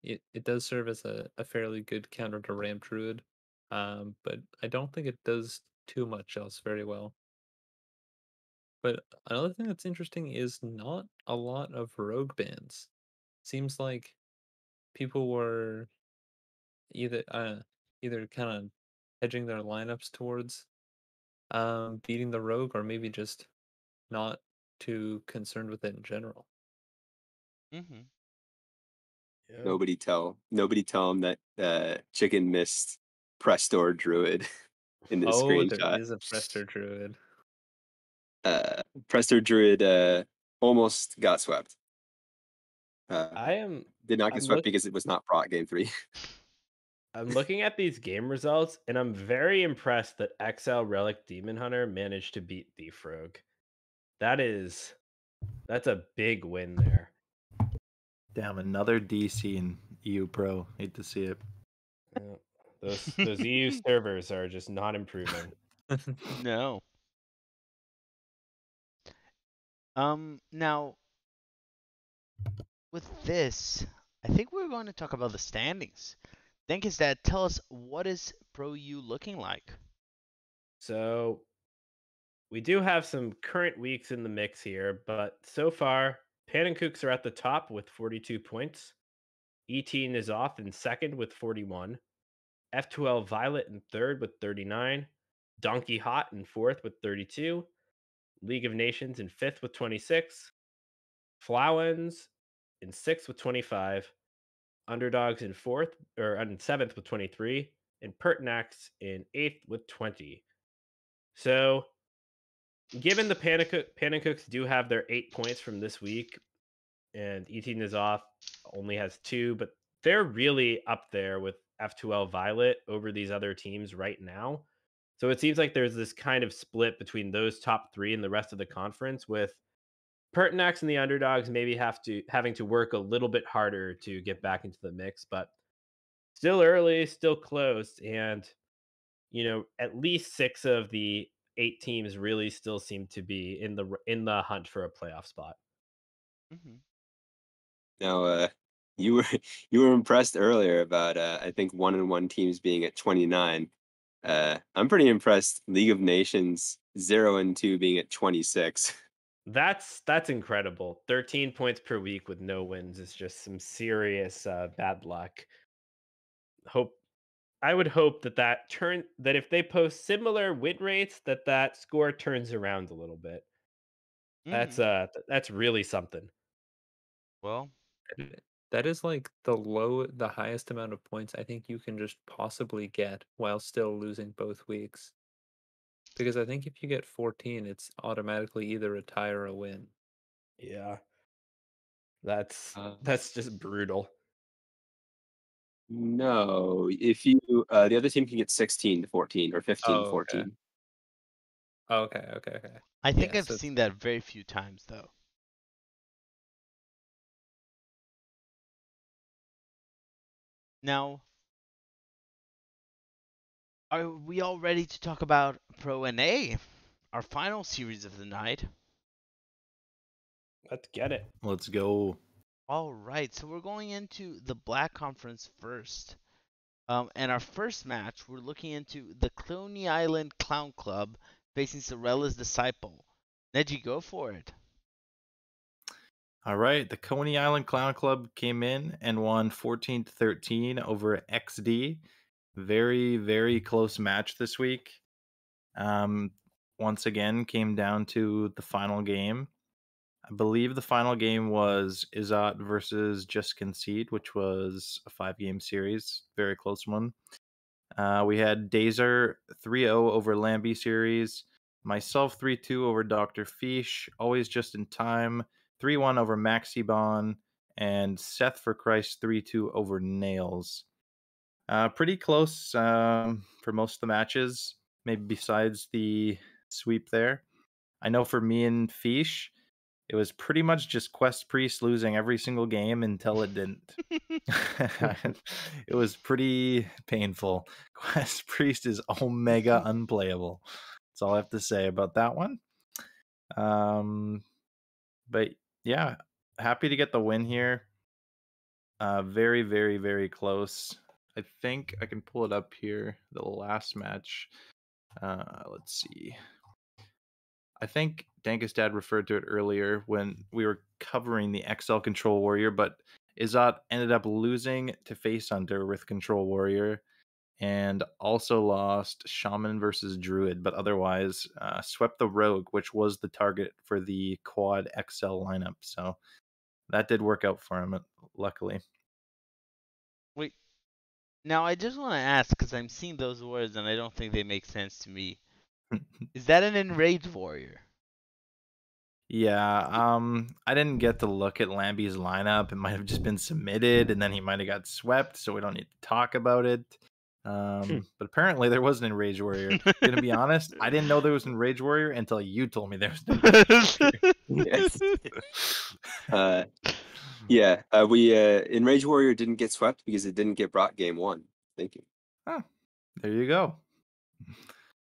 It does serve as a fairly good counter to ramp druid. But I don't think it does too much else very well. But another thing that's interesting is not a lot of rogue bans. Seems like people were either either kind of hedging their lineups towards beating the rogue, or maybe just not too concerned with it in general. Mm-hmm. Yeah. Nobody tell him that Chicken missed Prestor Druid in this Oh, there screenshot. is a Prester Druid. Prestor Druid almost got swept. I am. Did not get I'm swept look. because it was not Prot Game 3. I'm looking at these game results, and I'm very impressed that XL Relic Demon Hunter managed to beat Thief Rogue. That's a big win there. Damn, another DC in EU Pro. Hate to see it. Yeah. Those EU servers are just not improving. No. Now with this, I think we're going to talk about the standings. Thank is that tell us what is Pro U looking like. So we do have some current weeks in the mix here, but so far, Pan and Kooks are at the top with 42 points. E-Teen is off in second with 41. F12 Violet in third with 39. Donkey Hot in fourth with 32. League of Nations in fifth with 26. Flowens in sixth with 25. Underdogs in fourth or in seventh with 23. And Pertinax in eighth with 20. So given the Panicooks do have their 8 points from this week, and E18 is off, only has 2, but they're really up there with F2L Violet over these other teams right now. So it seems like there's this kind of split between those top 3 and the rest of the conference, with Pertinax and the underdogs maybe having to work a little bit harder to get back into the mix, but still early, still close, and at least 6 of the 8 teams really still seem to be in the hunt for a playoff spot. Mm-hmm. Now, you were you were impressed earlier about I think 1-1 teams being at 29. I'm pretty impressed. League of Nations 0-2 being at 26. That's incredible. 13 points per week with no wins is just some serious bad luck. Hope I would hope that if they post similar win rates, that score turns around a little bit. Hmm. That's really something. Well, That is like the highest amount of points I think you can just possibly get while still losing both weeks. Because I think if you get 14, it's automatically either a tie or a win. Yeah. That's Uh, that's just brutal. no, if you the other team can get 16 to 14 or 15 to Oh, okay. 14. Okay. I think Yeah, I've so seen that very few times though. Now, are we all ready to talk about Pro NA, our final series of the night? Let's get it. Let's go. All right, so we're going into the Black Conference first. And our first match, we're looking into the Coney Island Clown Club facing Sorella's Disciple. Neji, go for it. All right, the Coney Island Clown Club came in and won 14-13 over XD. Very, very close match this week. Um, once again, came down to the final game. I believe the final game was Izot versus Just Concede, which was a 5-game series. Very close one. We had Dazer 3-0 over Lambie series. Myself 3-2 over Dr. Fish. Always just in time. 3-1 over Maxibon. And Seth for Christ 3-2 over Nails. Pretty close for most of the matches, maybe besides the sweep there. I know for me and Fish, it was pretty much just Quest Priest losing every single game until it didn't. It was pretty painful. Quest Priest is omega unplayable. That's all I have to say about that one. But yeah, happy to get the win here. Very, very, very close. I think I can pull it up here. The last match. Let's see. I think Dankus Dad referred to it earlier when we were covering the XL Control Warrior, but Izot ended up losing to Face Hunter with Control Warrior and also lost Shaman versus Druid, but otherwise swept the Rogue, which was the target for the Quad XL lineup. So that did work out for him, luckily. Wait, now I just want to ask because I'm seeing those words and I don't think they make sense to me. Is that an enraged warrior? Yeah, I didn't get to look at Lambie's lineup. It might have just been submitted, and then he might have got swept, so we don't need to talk about it. But apparently there was an Enrage Warrior. Gonna be honest, I didn't know there was an Enrage Warrior until you told me there was an Enrage Warrior. Yes. Yeah, we Enrage Warrior didn't get swept because it didn't get brought game 1. Thank you. Oh, there you go.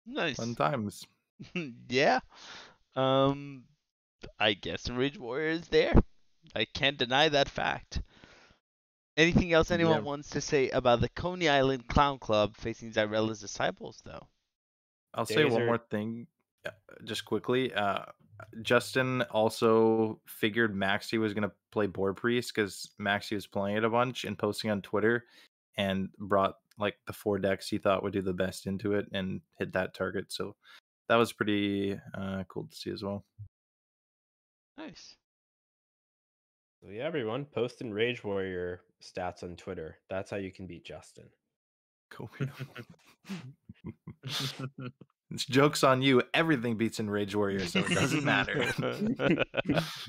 Nice. Fun times. Yeah. I guess Enraged Warrior is there. I can't deny that fact. Anything else anyone Yeah. wants to say about the Coney Island Clown Club facing Zyrella's Disciples, though? I'll say one Dazer- more thing, just quickly. Justin also figured Maxi was going to play Board Priest because Maxi was playing it a bunch and posting on Twitter, and brought like the 4 decks he thought would do the best into it and hit that target. So that was pretty cool to see as well. Nice. So yeah, everyone, post Enrage Warrior stats on Twitter. That's how you can beat Justin. Cool. It's joke's on you. Everything beats Enrage Warrior, so it doesn't matter.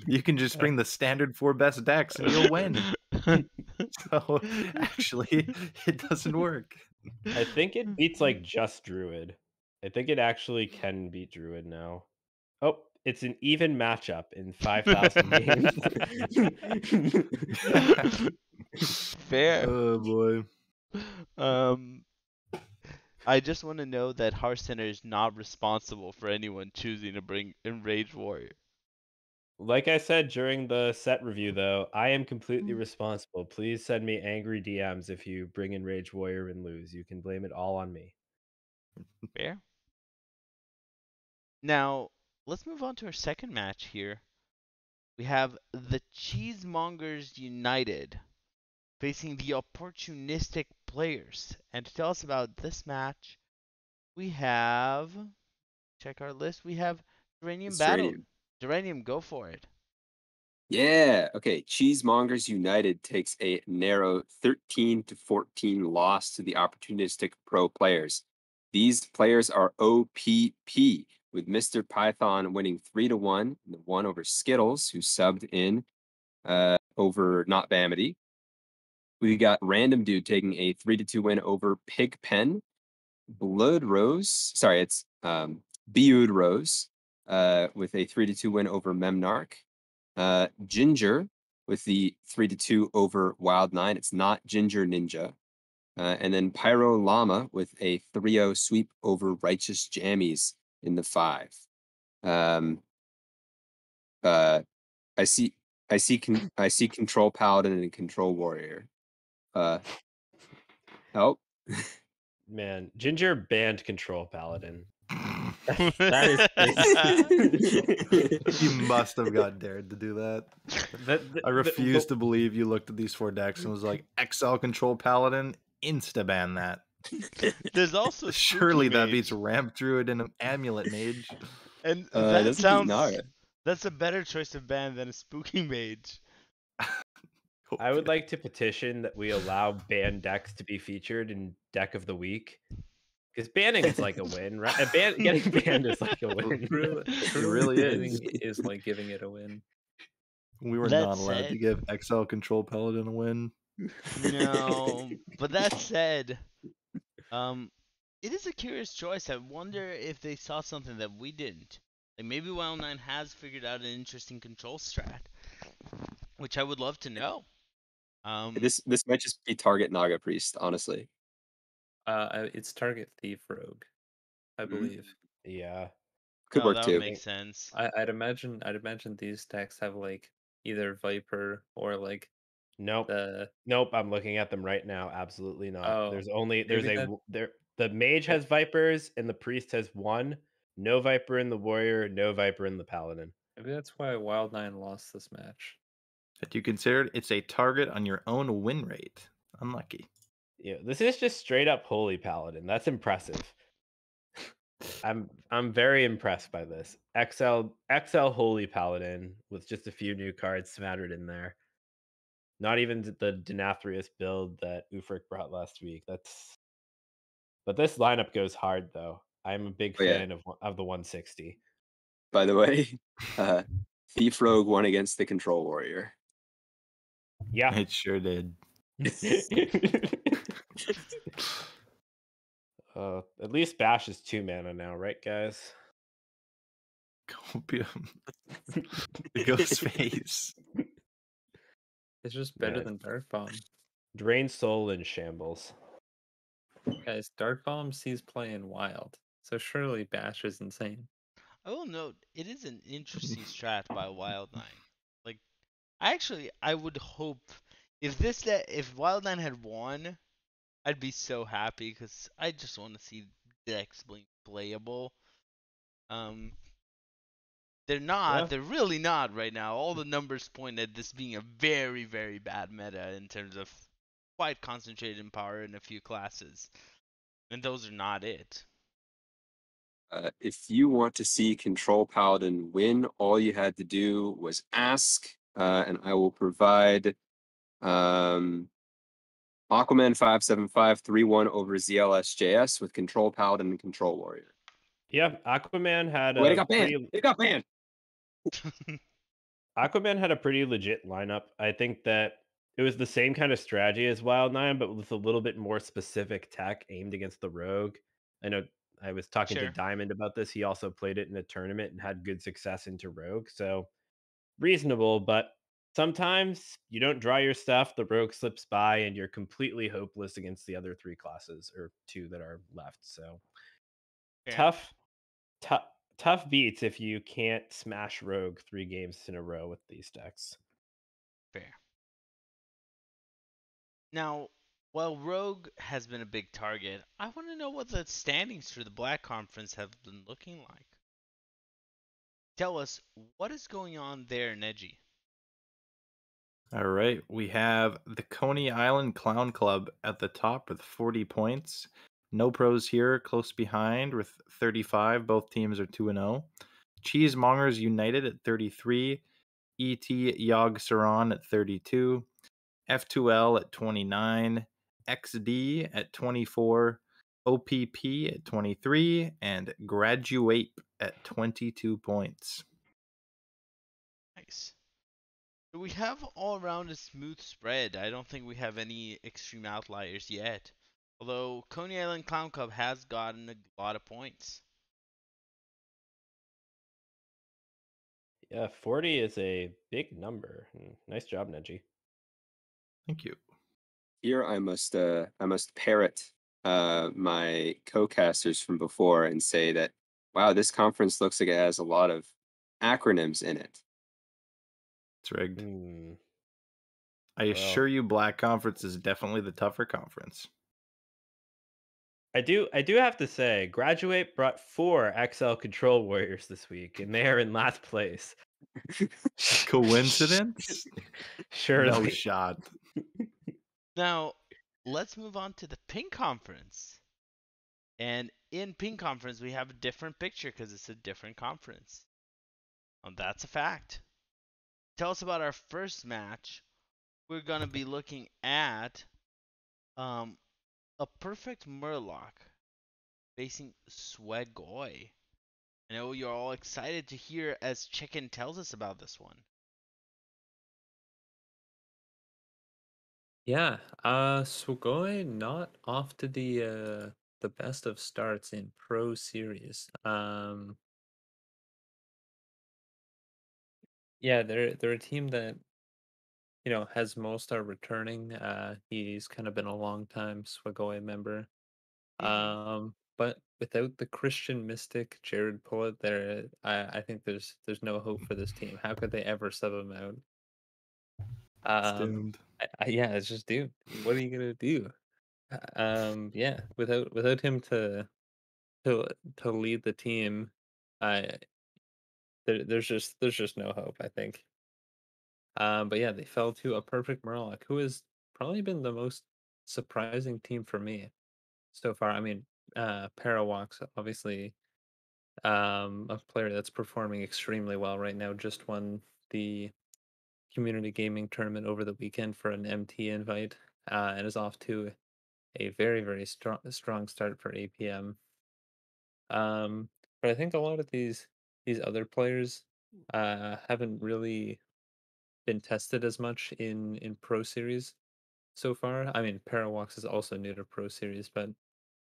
You can just bring the standard 4 best decks and you'll win. So actually, it doesn't work. I think it beats like just Druid. I think it actually can beat Druid now. Oh, it's an even matchup in 5,000 games. Fair. Oh boy. Um, I just want to know that Hearthcenter is not responsible for anyone choosing to bring Enraged Warrior. Like I said during the set review, though, I am completely responsible. Please send me angry DMs if you bring in Rage Warrior and lose. You can blame it all on me. Fair. Now, let's move on to our second match here. We have the Cheesemongers United facing the opportunistic players. And to tell us about this match, we have, check our list, we have Geranium It's Battle. Geranium. Geranium, go for it. Yeah. Okay. Cheesemongers United takes a narrow 13-14 loss to the opportunistic pro players. These players are OPP, with Mr. Python winning 3-1 in the one over Skittles, who subbed in over Not Bamity. We got Random Dude taking a 3-2 win over Pigpen. Blood Rose, sorry, it's Beud Rose, with a 3-2 win over Memnarch. Ginger with the 3-2 over Wild Nine. It's not Ginger Ninja. And then Pyro Llama with a 3-0 sweep over Righteous Jammies in the 5. I see Control Paladin and Control Warrior. Oh. Man, Ginger banned Control Paladin. That is crazy. You must have got dared to do that. I refuse to believe you looked at these 4 decks and was like, XL Control Paladin, insta-ban that. There's also Surely Spooky that Mage. beats Ramp Druid and Amulet Mage. And that sounds, Naga. that's a better choice of ban than a Spooky Mage. I would like to petition that we allow banned decks to be featured in Deck of the Week. Because banning is like a win, right? Getting banned is like a win. It really is. is like giving it a win. We were That not allowed to said- give XL Control Paladin a win. No, but that said, it is a curious choice. I wonder if they saw something that we didn't. Like maybe Wild 9 has figured out an interesting control strat, which I would love to know. This might just be target Naga Priest, honestly. It's target Thief Rogue, I believe. Yeah. Could work that too. would make sense. I'd imagine these decks have like either Viper or like Nope. the Nope. I'm looking at them right now. Absolutely not. Oh, There's maybe the mage has vipers and the priest has 1. No viper in the warrior. No viper in the paladin. maybe that's why Wild 9 lost this match. That you considered it's a target on your own win rate. Unlucky. Yeah, this is just straight up holy paladin. That's impressive. I'm very impressed by this. XL holy paladin with just a few new cards smattered in there. Not even the Denathrius build that Ufric brought last week. But this lineup goes hard though. I'm a big fan of the 160. By the way, Thief Rogue won against the Control Warrior. Yeah. It sure did. At least Bash is 2 mana now, right, guys? Copium. The ghost face. It's just better Yeah. than Dark Bomb. Drain Soul and Shambles. Guys, Dark Bomb sees playing wild, so surely Bash is insane. I will note it is an interesting strat by Wild 9. Like, I would hope if Wild 9 had won, I'd be so happy because I just want to see decks being playable. They're not. Yeah. They're really not right now. All the numbers point at this being a very, very bad meta in terms of quite concentrated in power in a few classes, and those are not it. If you want to see Control Paladin win, all you had to do was ask, and I will provide Aquaman 57531 over ZLSJS with Control Paladin and Control Warrior. Yeah, Aquaman had Wait, it got banned. It got banned. Aquaman had a pretty legit lineup. I think that it was the same kind of strategy as Wild 9, but with a little bit more specific tech aimed against the rogue. I know I was talking to Sure. Diamond about this. He also played it in a tournament and had good success into rogue. So reasonable, but sometimes you don't draw your stuff, the rogue slips by, and you're completely hopeless against the other 3 classes or 2 that are left. So Fair. tough beats if you can't smash rogue 3 games in a row with these decks. Fair. Now, while Rogue has been a big target, I want to know what the standings for the Black Conference have been looking like. Tell us what is going on there, Neji. All right, we have the Coney Island Clown Club at the top with 40 points. No pros here, close behind with 35. Both teams are 2-0. Cheesemongers United at 33. ET Yog Saron at 32. F2L at 29. XD at 24. OPP at 23. And Graduate at 22 points. Nice. We have all around a smooth spread. I don't think we have any extreme outliers yet. Although Coney Island Clown Club has gotten a lot of points. Yeah, 40 is a big number. Nice job, Neji. Thank you. Here I must parrot my co-casters from before and say that, wow, this conference looks like it has a lot of acronyms in it. It's rigged. Hmm. I assure you, Black Conference is definitely the tougher conference. I do have to say, Graduate brought 4 XL Control Warriors this week, and they are in last place. Coincidence? Surely. No shot. Now, let's move on to the Pink Conference. And in Pink Conference, we have a different picture because it's a different conference. That's a fact. Tell us about our first match. We're going to be looking at a perfect Murloc facing Swagoi. I know you're all excited to hear as Chicken tells us about this one. Yeah, Sugoi not off to the best of starts in Pro Series. Yeah, they're a team that has Molstar returning. He's kind of been a long time Swagoi member. But without the Christian mystic Jared Pullet there, I think there's no hope for this team. How could they ever sub him out? It's Um, doomed. yeah, it's just dude. What are you gonna do? Yeah, without him to to lead the team, I there's just no hope, I think. But yeah, they fell to a perfect Murloc, who has probably been the most surprising team for me so far. I mean, Parawalk's obviously a player that's performing extremely well right now. Just won the community gaming tournament over the weekend for an MT invite, and is off to a very strong start for APM. But I think a lot of these other players haven't really been tested as much in Pro Series so far. I mean, Parawalks is also new to Pro Series, but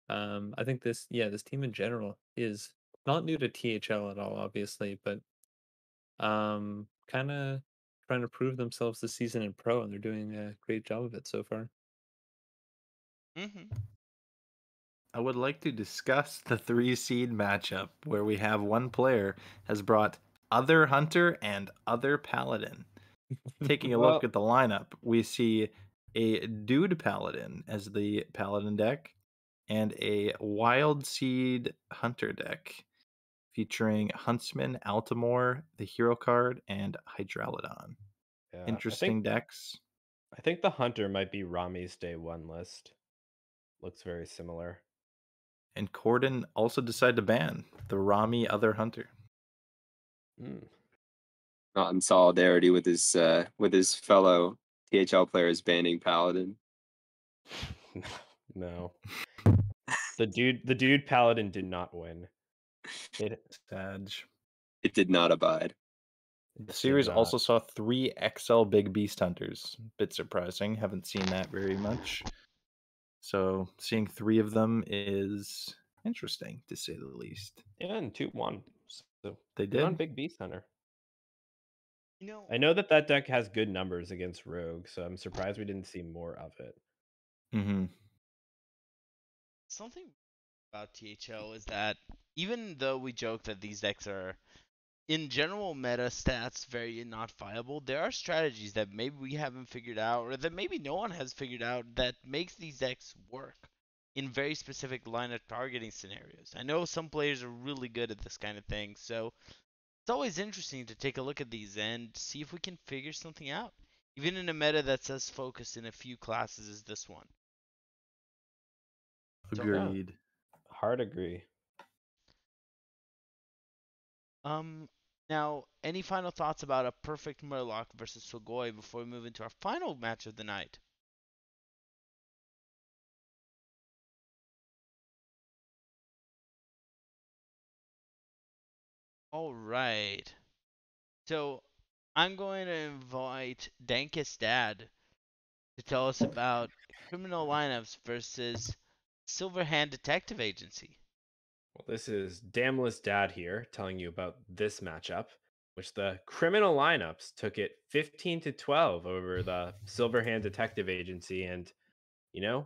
I think this team in general is not new to THL at all, obviously, but kind of trying to prove themselves this season in Pro, and they're doing a great job of it so far. Mm-hmm. I would like to discuss the 3 seed matchup where we have one player has brought other hunter and other paladin. Taking a look at the lineup, we see a dude paladin as the paladin deck and a wild seed hunter deck featuring huntsman, Altamore, the hero card, and Hydralodon. Yeah, Interesting decks. I think the Hunter might be Rami's day 1 list. Looks very similar. And Corden also decided to ban the Rami other hunter. Not in solidarity with his fellow THL players banning Paladin. No. The dude Paladin did not win. Sag. It did not abide. The series also saw 3 XL Big Beast Hunters. Bit surprising. Haven't seen that very much. So seeing 3 of them is interesting, to say the least. Yeah, and 2-1. So They good on did. Big Beast Hunter. I know that deck has good numbers against Rogue, so I'm surprised we didn't see more of it. Mm-hmm. Something about THL is that even though we joke that these decks are in general meta stats very not viable, there are strategies that maybe we haven't figured out or that maybe no one has figured out that makes these decks work in very specific lineup targeting scenarios. I know some players are really good at this kind of thing, so it's always interesting to take a look at these and see if we can figure something out. even in a meta that's as focused in a few classes as this one. So, Yeah, Agreed. hard agree. um, now, any final thoughts about a perfect Murloc versus Sogoi before we move into our final match of the night? All right. So, I'm going to invite Dankest Dad to tell us about criminal lineups versus Silverhand Detective Agency. Well, this is Damless Dad here telling you about this matchup, which the criminal lineups took it 15-12 over the Silverhand Detective Agency and, you know,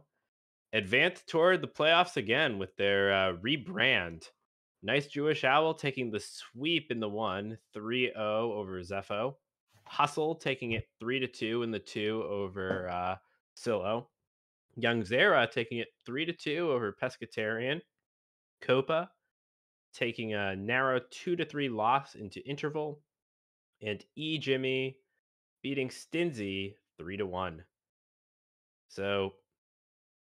advanced toward the playoffs again with their rebrand. Nice Jewish Owl taking the sweep in the 3-0 over Zepho. Hustle taking it 3-2 in the 2 over Silo. Young Zera taking it 3-2 over Pescatarian. Copa taking a narrow 2-3 loss into interval. And E Jimmy beating Stinzy 3-1. So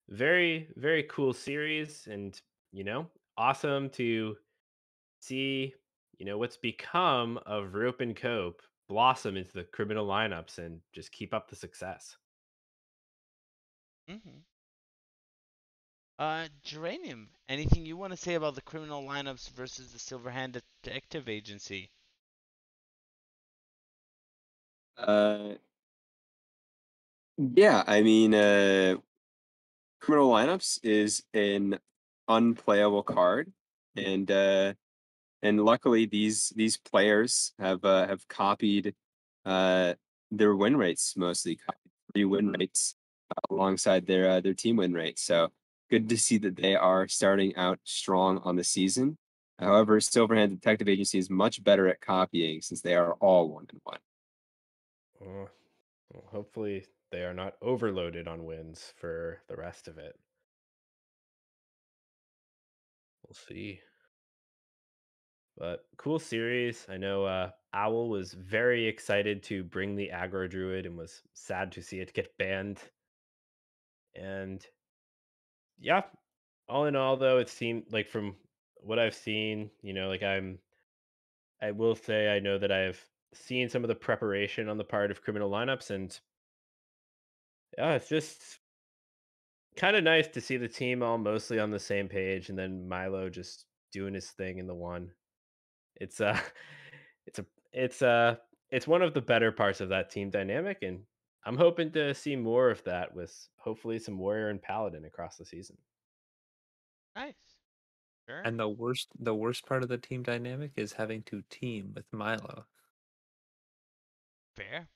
very, very cool series and, awesome to see, what's become of Rope and Cope blossom into the criminal lineups and just keep up the success. Mm-hmm. Geranium, anything you want to say about the criminal lineups versus the Silverhand Detective Agency? Uh, yeah, I mean, Criminal Lineups is an unplayable card, and luckily these players have copied uh their win rates, mostly copied 3 win rates alongside their team win rates. So good to see that they are starting out strong on the season. However, Silverhand Detective Agency is much better at copying since they are all 1-1. Uh, well, hopefully, they are not overloaded on wins for the rest of it. We'll see. But cool series. I know Owl was very excited to bring the aggro druid and was sad to see it get banned. And yeah, all in all, though, it seemed like from what I've seen, I will say I know that I've seen some of the preparation on the part of criminal lineups, and yeah, it's just kind of nice to see the team all mostly on the same page, and then Milo just doing his thing in the one. It's it's a it's it's one of the better parts of that team dynamic, and I'm hoping to see more of that with hopefully some warrior and paladin across the season. Nice. Sure. And the worst part of the team dynamic is having to team with Milo. Fair.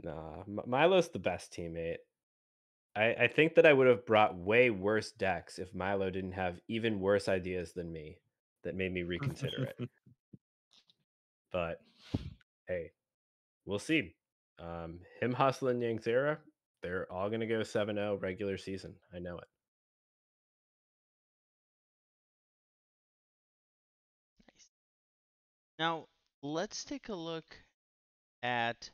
Nah, Milo's the best teammate. I think that I would have brought way worse decks if Milo didn't have even worse ideas than me that made me reconsider it. But hey, we'll see. Him hustling Yangzera, they're all going to go 7-0 regular season. I know it. Nice. Now, let's take a look at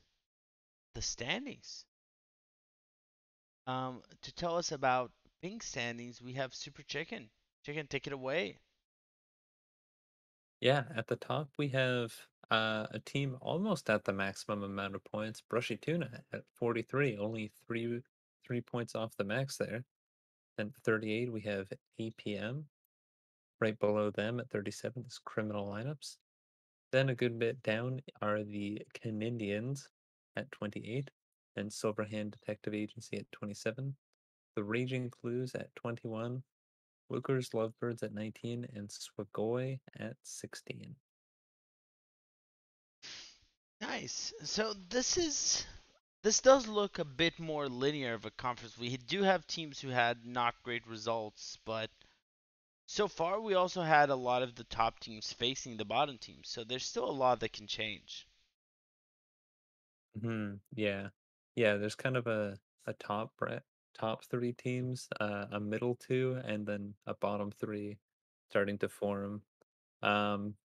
the standings. To tell us about pink standings, we have Super Chicken. Chicken, take it away. Yeah, at the top we have a team almost at the maximum amount of points. Brushy Tuna at 43, only three points off the max there. Then 38 we have APM. Right below them at 37 is Criminal Lineups. Then a good bit down are the Canadians at 28, and Silverhand Detective Agency at 27. The Raging Clues at 21. Wilker's Lovebirds at 19, and Swagoy at 16. Nice. So this does look a bit more linear of a conference. We do have teams who had not great results, but so far we also had a lot of the top teams facing the bottom teams. So there's still a lot that can change. Yeah. Yeah, there's kind of a top 3 teams, a middle 2, and then a bottom 3 starting to form. Um,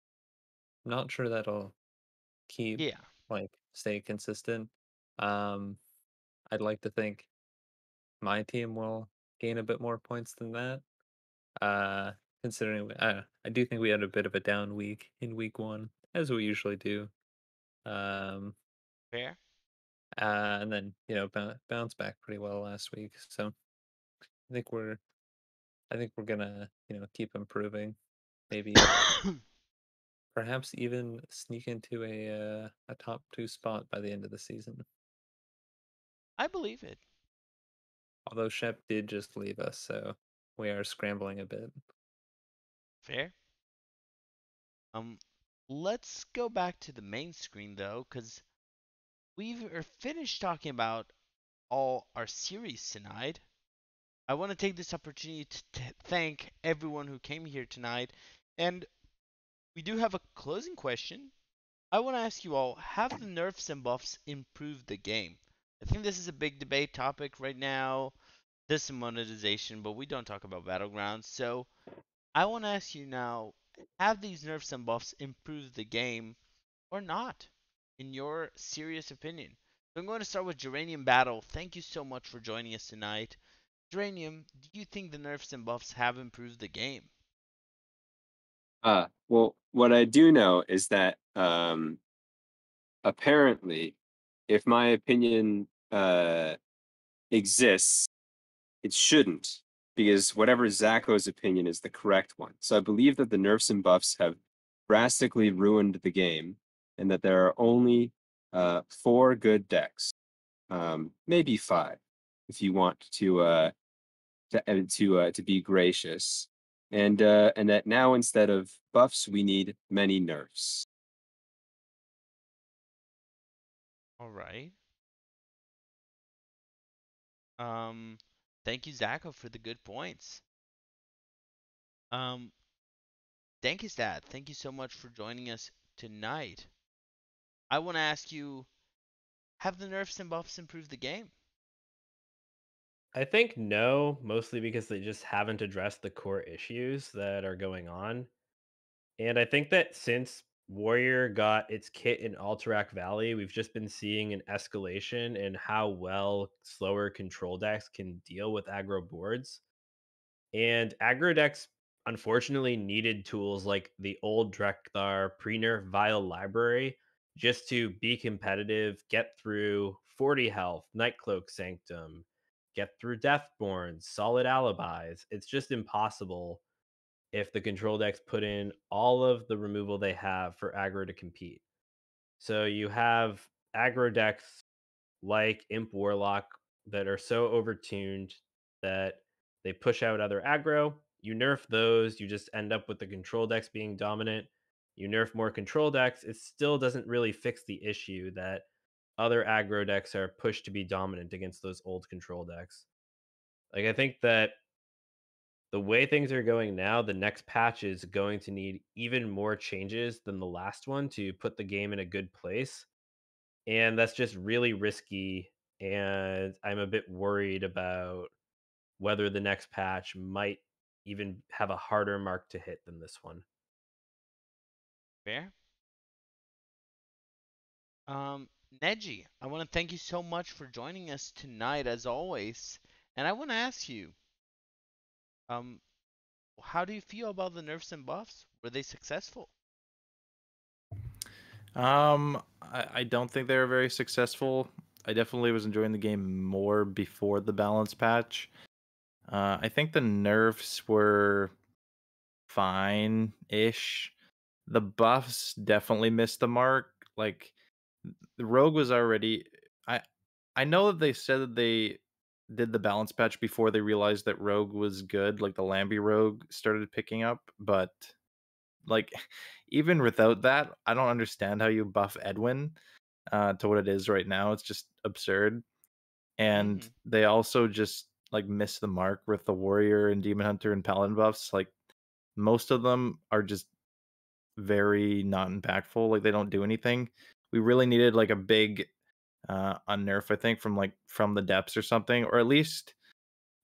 not sure that'll keep Yeah. like stay consistent. I'd like to think my team will gain a bit more points than that. Considering I do think we had a bit of a down week in week 1, as we usually do. Um, Fair. and then bounce back pretty well last week. So I think we're gonna keep improving. Maybe perhaps even sneak into a top 2 spot by the end of the season. I believe it. Although Shep did just leave us, so we are scrambling a bit. Fair. Let's go back to the main screen though, because we've finished talking about all our series tonight. I want to take this opportunity to thank everyone who came here tonight, and we do have a closing question. I want to ask you all: have the nerfs and buffs improved the game? I think this is a big debate topic right now. This is monetization, but we don't talk about battlegrounds. So I want to ask you now: have these nerfs and buffs improved the game or not, in your serious opinion? So I'm going to start with Geranium Battle. Thank you so much for joining us tonight. Geranium, do you think the nerfs and buffs have improved the game? Well, what I do know is that apparently, if my opinion exists, it shouldn't, because whatever Zacho's opinion is the correct one. So I believe that the nerfs and buffs have drastically ruined the game, and that there are only 4 good decks, maybe 5, if you want to be gracious, and that now instead of buffs we need many nerfs. All right. Um, Thank you, Zacho, for the good points. Um, thank you, Stat. Thank you so much for joining us tonight. I want to ask you: have the nerfs and buffs improved the game? I think no, mostly because they just haven't addressed the core issues that are going on. And I think that since Warrior got its kit in Alterac Valley, we've just been seeing an escalation in how well slower control decks can deal with aggro boards. And aggro decks unfortunately needed tools like the old Drekthar pre-nerf Vile library just to be competitive, get through 40 health, Nightcloak Sanctum, get through Deathborn, solid alibis. It's just impossible if the control decks put in all of the removal they have for aggro to compete. So you have aggro decks like Imp Warlock that are so overtuned that they push out other aggro. You nerf those, you just end up with the control decks being dominant. You nerf more control decks, it still doesn't really fix the issue that other aggro decks are pushed to be dominant against those old control decks. Like I think that the way things are going now, the next patch is going to need even more changes than the last one to put the game in a good place. And that's just really risky. And I'm a bit worried about whether the next patch might even have a harder mark to hit than this one. Fair. Neji, I want to thank you so much for joining us tonight, as always. And I want to ask you, um, how do you feel about the nerfs and buffs? Were they successful? I don't think they were very successful. I definitely was enjoying the game more before the balance patch. I think the nerfs were fine-ish. The buffs definitely missed the mark. Like the rogue was already. I I know that they said that they did the balance patch before they realized that rogue was good. Like the Lambie rogue started picking up, but like even without that, I don't understand how you buff Edwin to what it is right now. It's just absurd. And Mm-hmm. they also just like miss the mark with the warrior and demon hunter and paladin buffs. Like most of them are just very not impactful. Like they don't do anything. We really needed like a big unnerf, I think, from the depths or something, or at least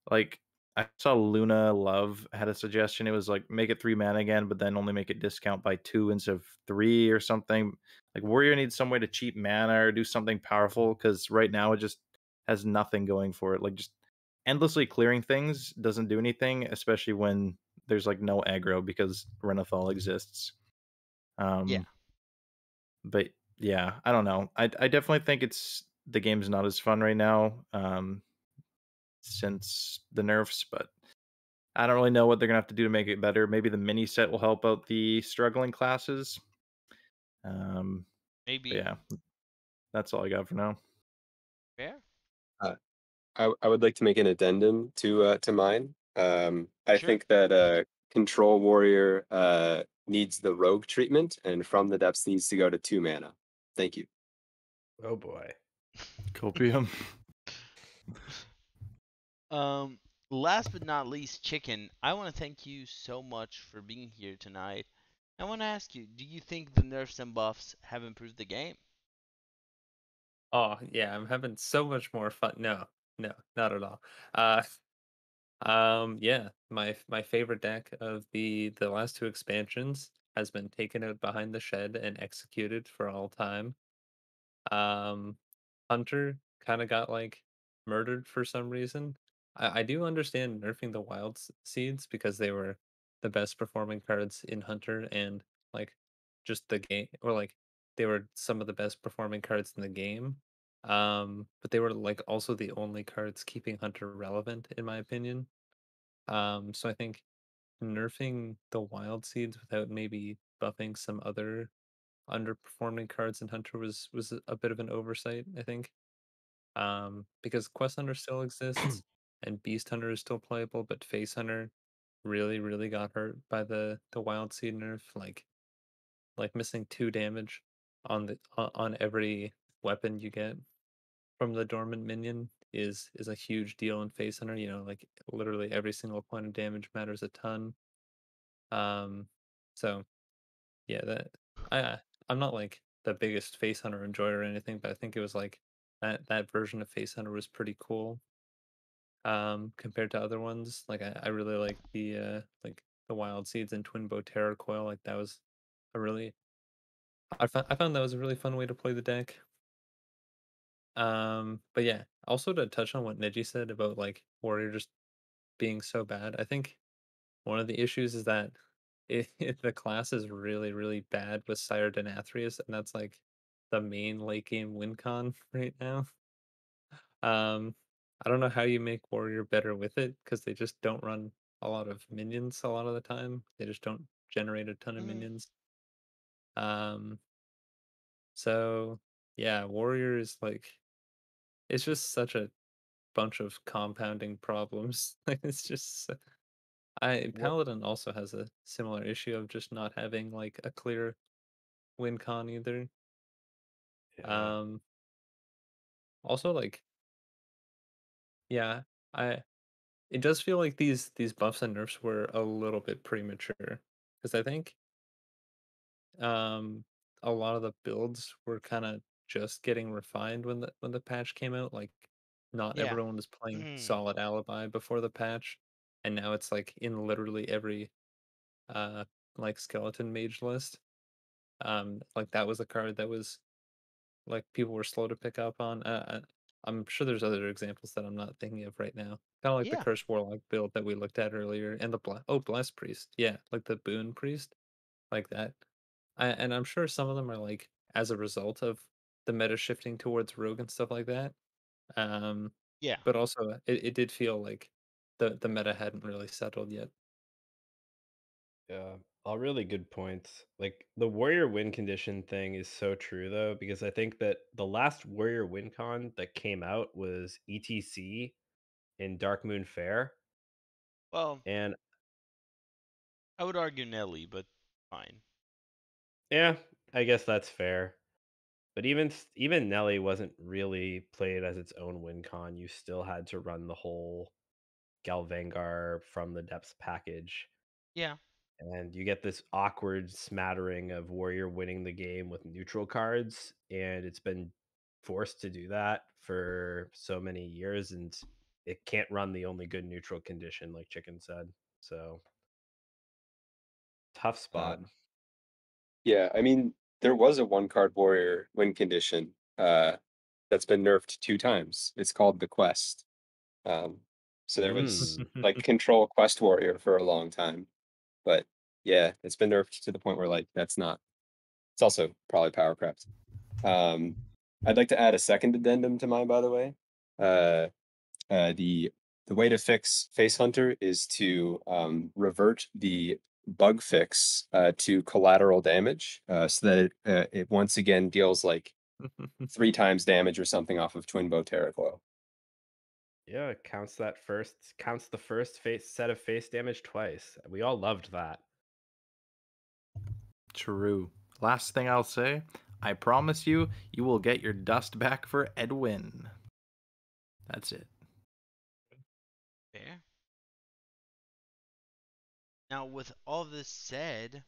like I saw Luna Love had a suggestion. It was like make it 3 mana again, but then only make it discount by 2 instead of 3 or something. Like Warrior needs some way to cheat mana or do something powerful because right now it just has nothing going for it. Like just endlessly clearing things doesn't do anything, especially when there's like no aggro because Renathal exists. Yeah, Um, but yeah, I don't know. I definitely think it's the game's not as fun right now. Since the nerfs, but I don't really know what they're gonna have to do to make it better. Maybe the mini set will help out the struggling classes. Um, but maybe. yeah, that's all I got for now. Fair. Uh, I would like to make an addendum to mine. I Sure. think that Control Warrior needs the rogue treatment, and From the Depths needs to go to 2 mana. Thank you. Oh boy. Copium. Um, Last but not least, Chicken, I want to thank you so much for being here tonight. I want to ask you, do you think the nerfs and buffs have improved the game? Oh yeah, I'm having so much more fun. No, no, not at all. Uh, yeah, my favorite deck of the last two expansions has been taken out behind the shed and executed for all time. Um, Hunter kind of got like murdered for some reason. I do understand nerfing the seeds because they were the best performing cards in Hunter and like just the game or like they were some of the best performing cards in the game. But they were like also the only cards keeping Hunter relevant in my opinion. So I think nerfing the wild seeds without maybe buffing some other underperforming cards in Hunter was a bit of an oversight, I think. Because Quest Hunter still exists and Beast Hunter is still playable, but Face Hunter really got hurt by the Wild Seed nerf. Like missing 2 damage on every weapon you get from the dormant minion is a huge deal in Face Hunter. You know, like literally every single point of damage matters a ton. Um, so yeah, I I'm not like the biggest Face Hunter enjoyer or anything, but I think it was like that version of Face Hunter was pretty cool. Compared to other ones. Like I really like the Wild Seeds and Twin Bow Terror Coil. Like that was a really I found that was a really fun way to play the deck. But yeah, also to touch on what Neji said about like Warrior just being so bad, I think one of the issues is that the class is really bad with Sire Denathrius, and that's like the main late game win con right now. Um, I don't know how you make Warrior better with it because they just don't run a lot of minions a lot of the time. They just don't generate a ton of Mm, minions. Um, so yeah, Warrior is like it's just such a bunch of compounding problems. Like it's just I What? Paladin also has a similar issue of just not having like a clear win con either. Yeah. Um, Also like yeah, I it does feel like these buffs and nerfs were a little bit premature because I think um a lot of the builds were kind of just getting refined when the patch came out. Like not yeah. everyone was playing solid alibi before the patch, and now it's like in literally every uh like skeleton mage list. Like that was a card that was like people were slow to pick up on. I'm sure there's other examples that I'm not thinking of right now. Kind of like the Yeah. Curse Warlock build that we looked at earlier, and the Blessed Priest, yeah, like the Boon Priest, like that. And I'm sure some of them are like as a result of the meta shifting towards Rogue and stuff like that. Um, Yeah. but also it did feel like the meta hadn't really settled yet. Yeah. All really good points. Like the warrior win condition thing is so true though, because I think that the last warrior win con that came out was ETC in Dark Moon Fair. Well, And I would argue Nelly, but fine. yeah, I guess that's fair. But even Nelly wasn't really played as its own win con. You still had to run the whole Galvangar from the depths package. Yeah. And you get this awkward smattering of warrior winning the game with neutral cards, and it's been forced to do that for so many years. And it can't run the only good neutral condition, like Chicken said. So tough spot. Yeah, I mean, there was a one card warrior win condition that's been nerfed 2 times. It's called the Quest. So there was like control Quest Warrior for a long time. But yeah, it's been nerfed to the point where like that's not. It's also probably power crept. I'd like to add a second addendum to mine, by the way. The way to fix Face Hunter is to revert the bug fix to collateral damage, so that it once again deals like 3 times damage or something off of Twin Bow Terraclow. Yeah, it counts the first face set of face damage twice. We all loved that. True. Last thing I'll say, I promise you, you will get your dust back for Edwin. That's it. Fair. Now, with all this said,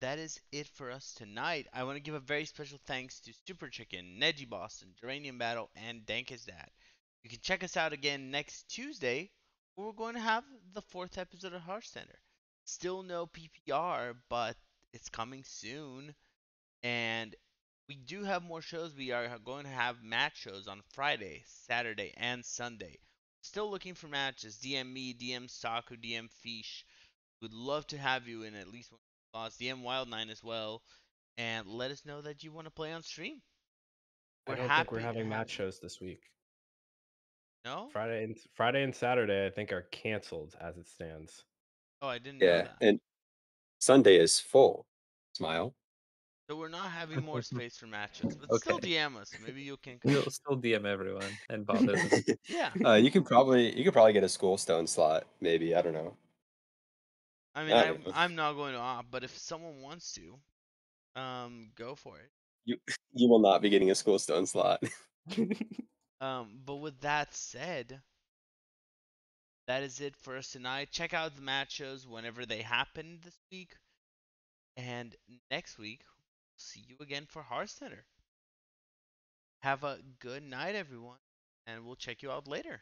that is it for us tonight. I want to give a very special thanks to Super Chicken, Neji Boston, Geranium Battle, and Dank's Dad. You can check us out again next Tuesday, where we're going to have the 4th episode of Hearthcenter. Still no PPR, but it's coming soon. And we do have more shows. We are going to have match shows on Friday, Saturday, and Sunday. Still looking for matches. DM me, DM Saku, DM Fish. Would love to have you in at least one class. DM Wild9 as well. And let us know that you want to play on stream. I We're don't think we're happy to having have match you. shows this week. No? Friday and Saturday, I think, are canceled as it stands. Oh, I didn't know Yeah, that. and Sunday is full. Smile. So we're not having more space for matches, but still Okay. DM us. Maybe you can. We'll still DM everyone and bother them. Yeah. You could probably get a school stone slot. Maybe, I don't know. I mean, I I'm don't know. I'm not going to opt, but if someone wants to, go for it. You you will not be getting a school stone slot. But with that said, that is it for us tonight. Check out the match shows whenever they happen this week. And next week, see you again for Hearthcenter. Have a good night, everyone, and we'll check you out later.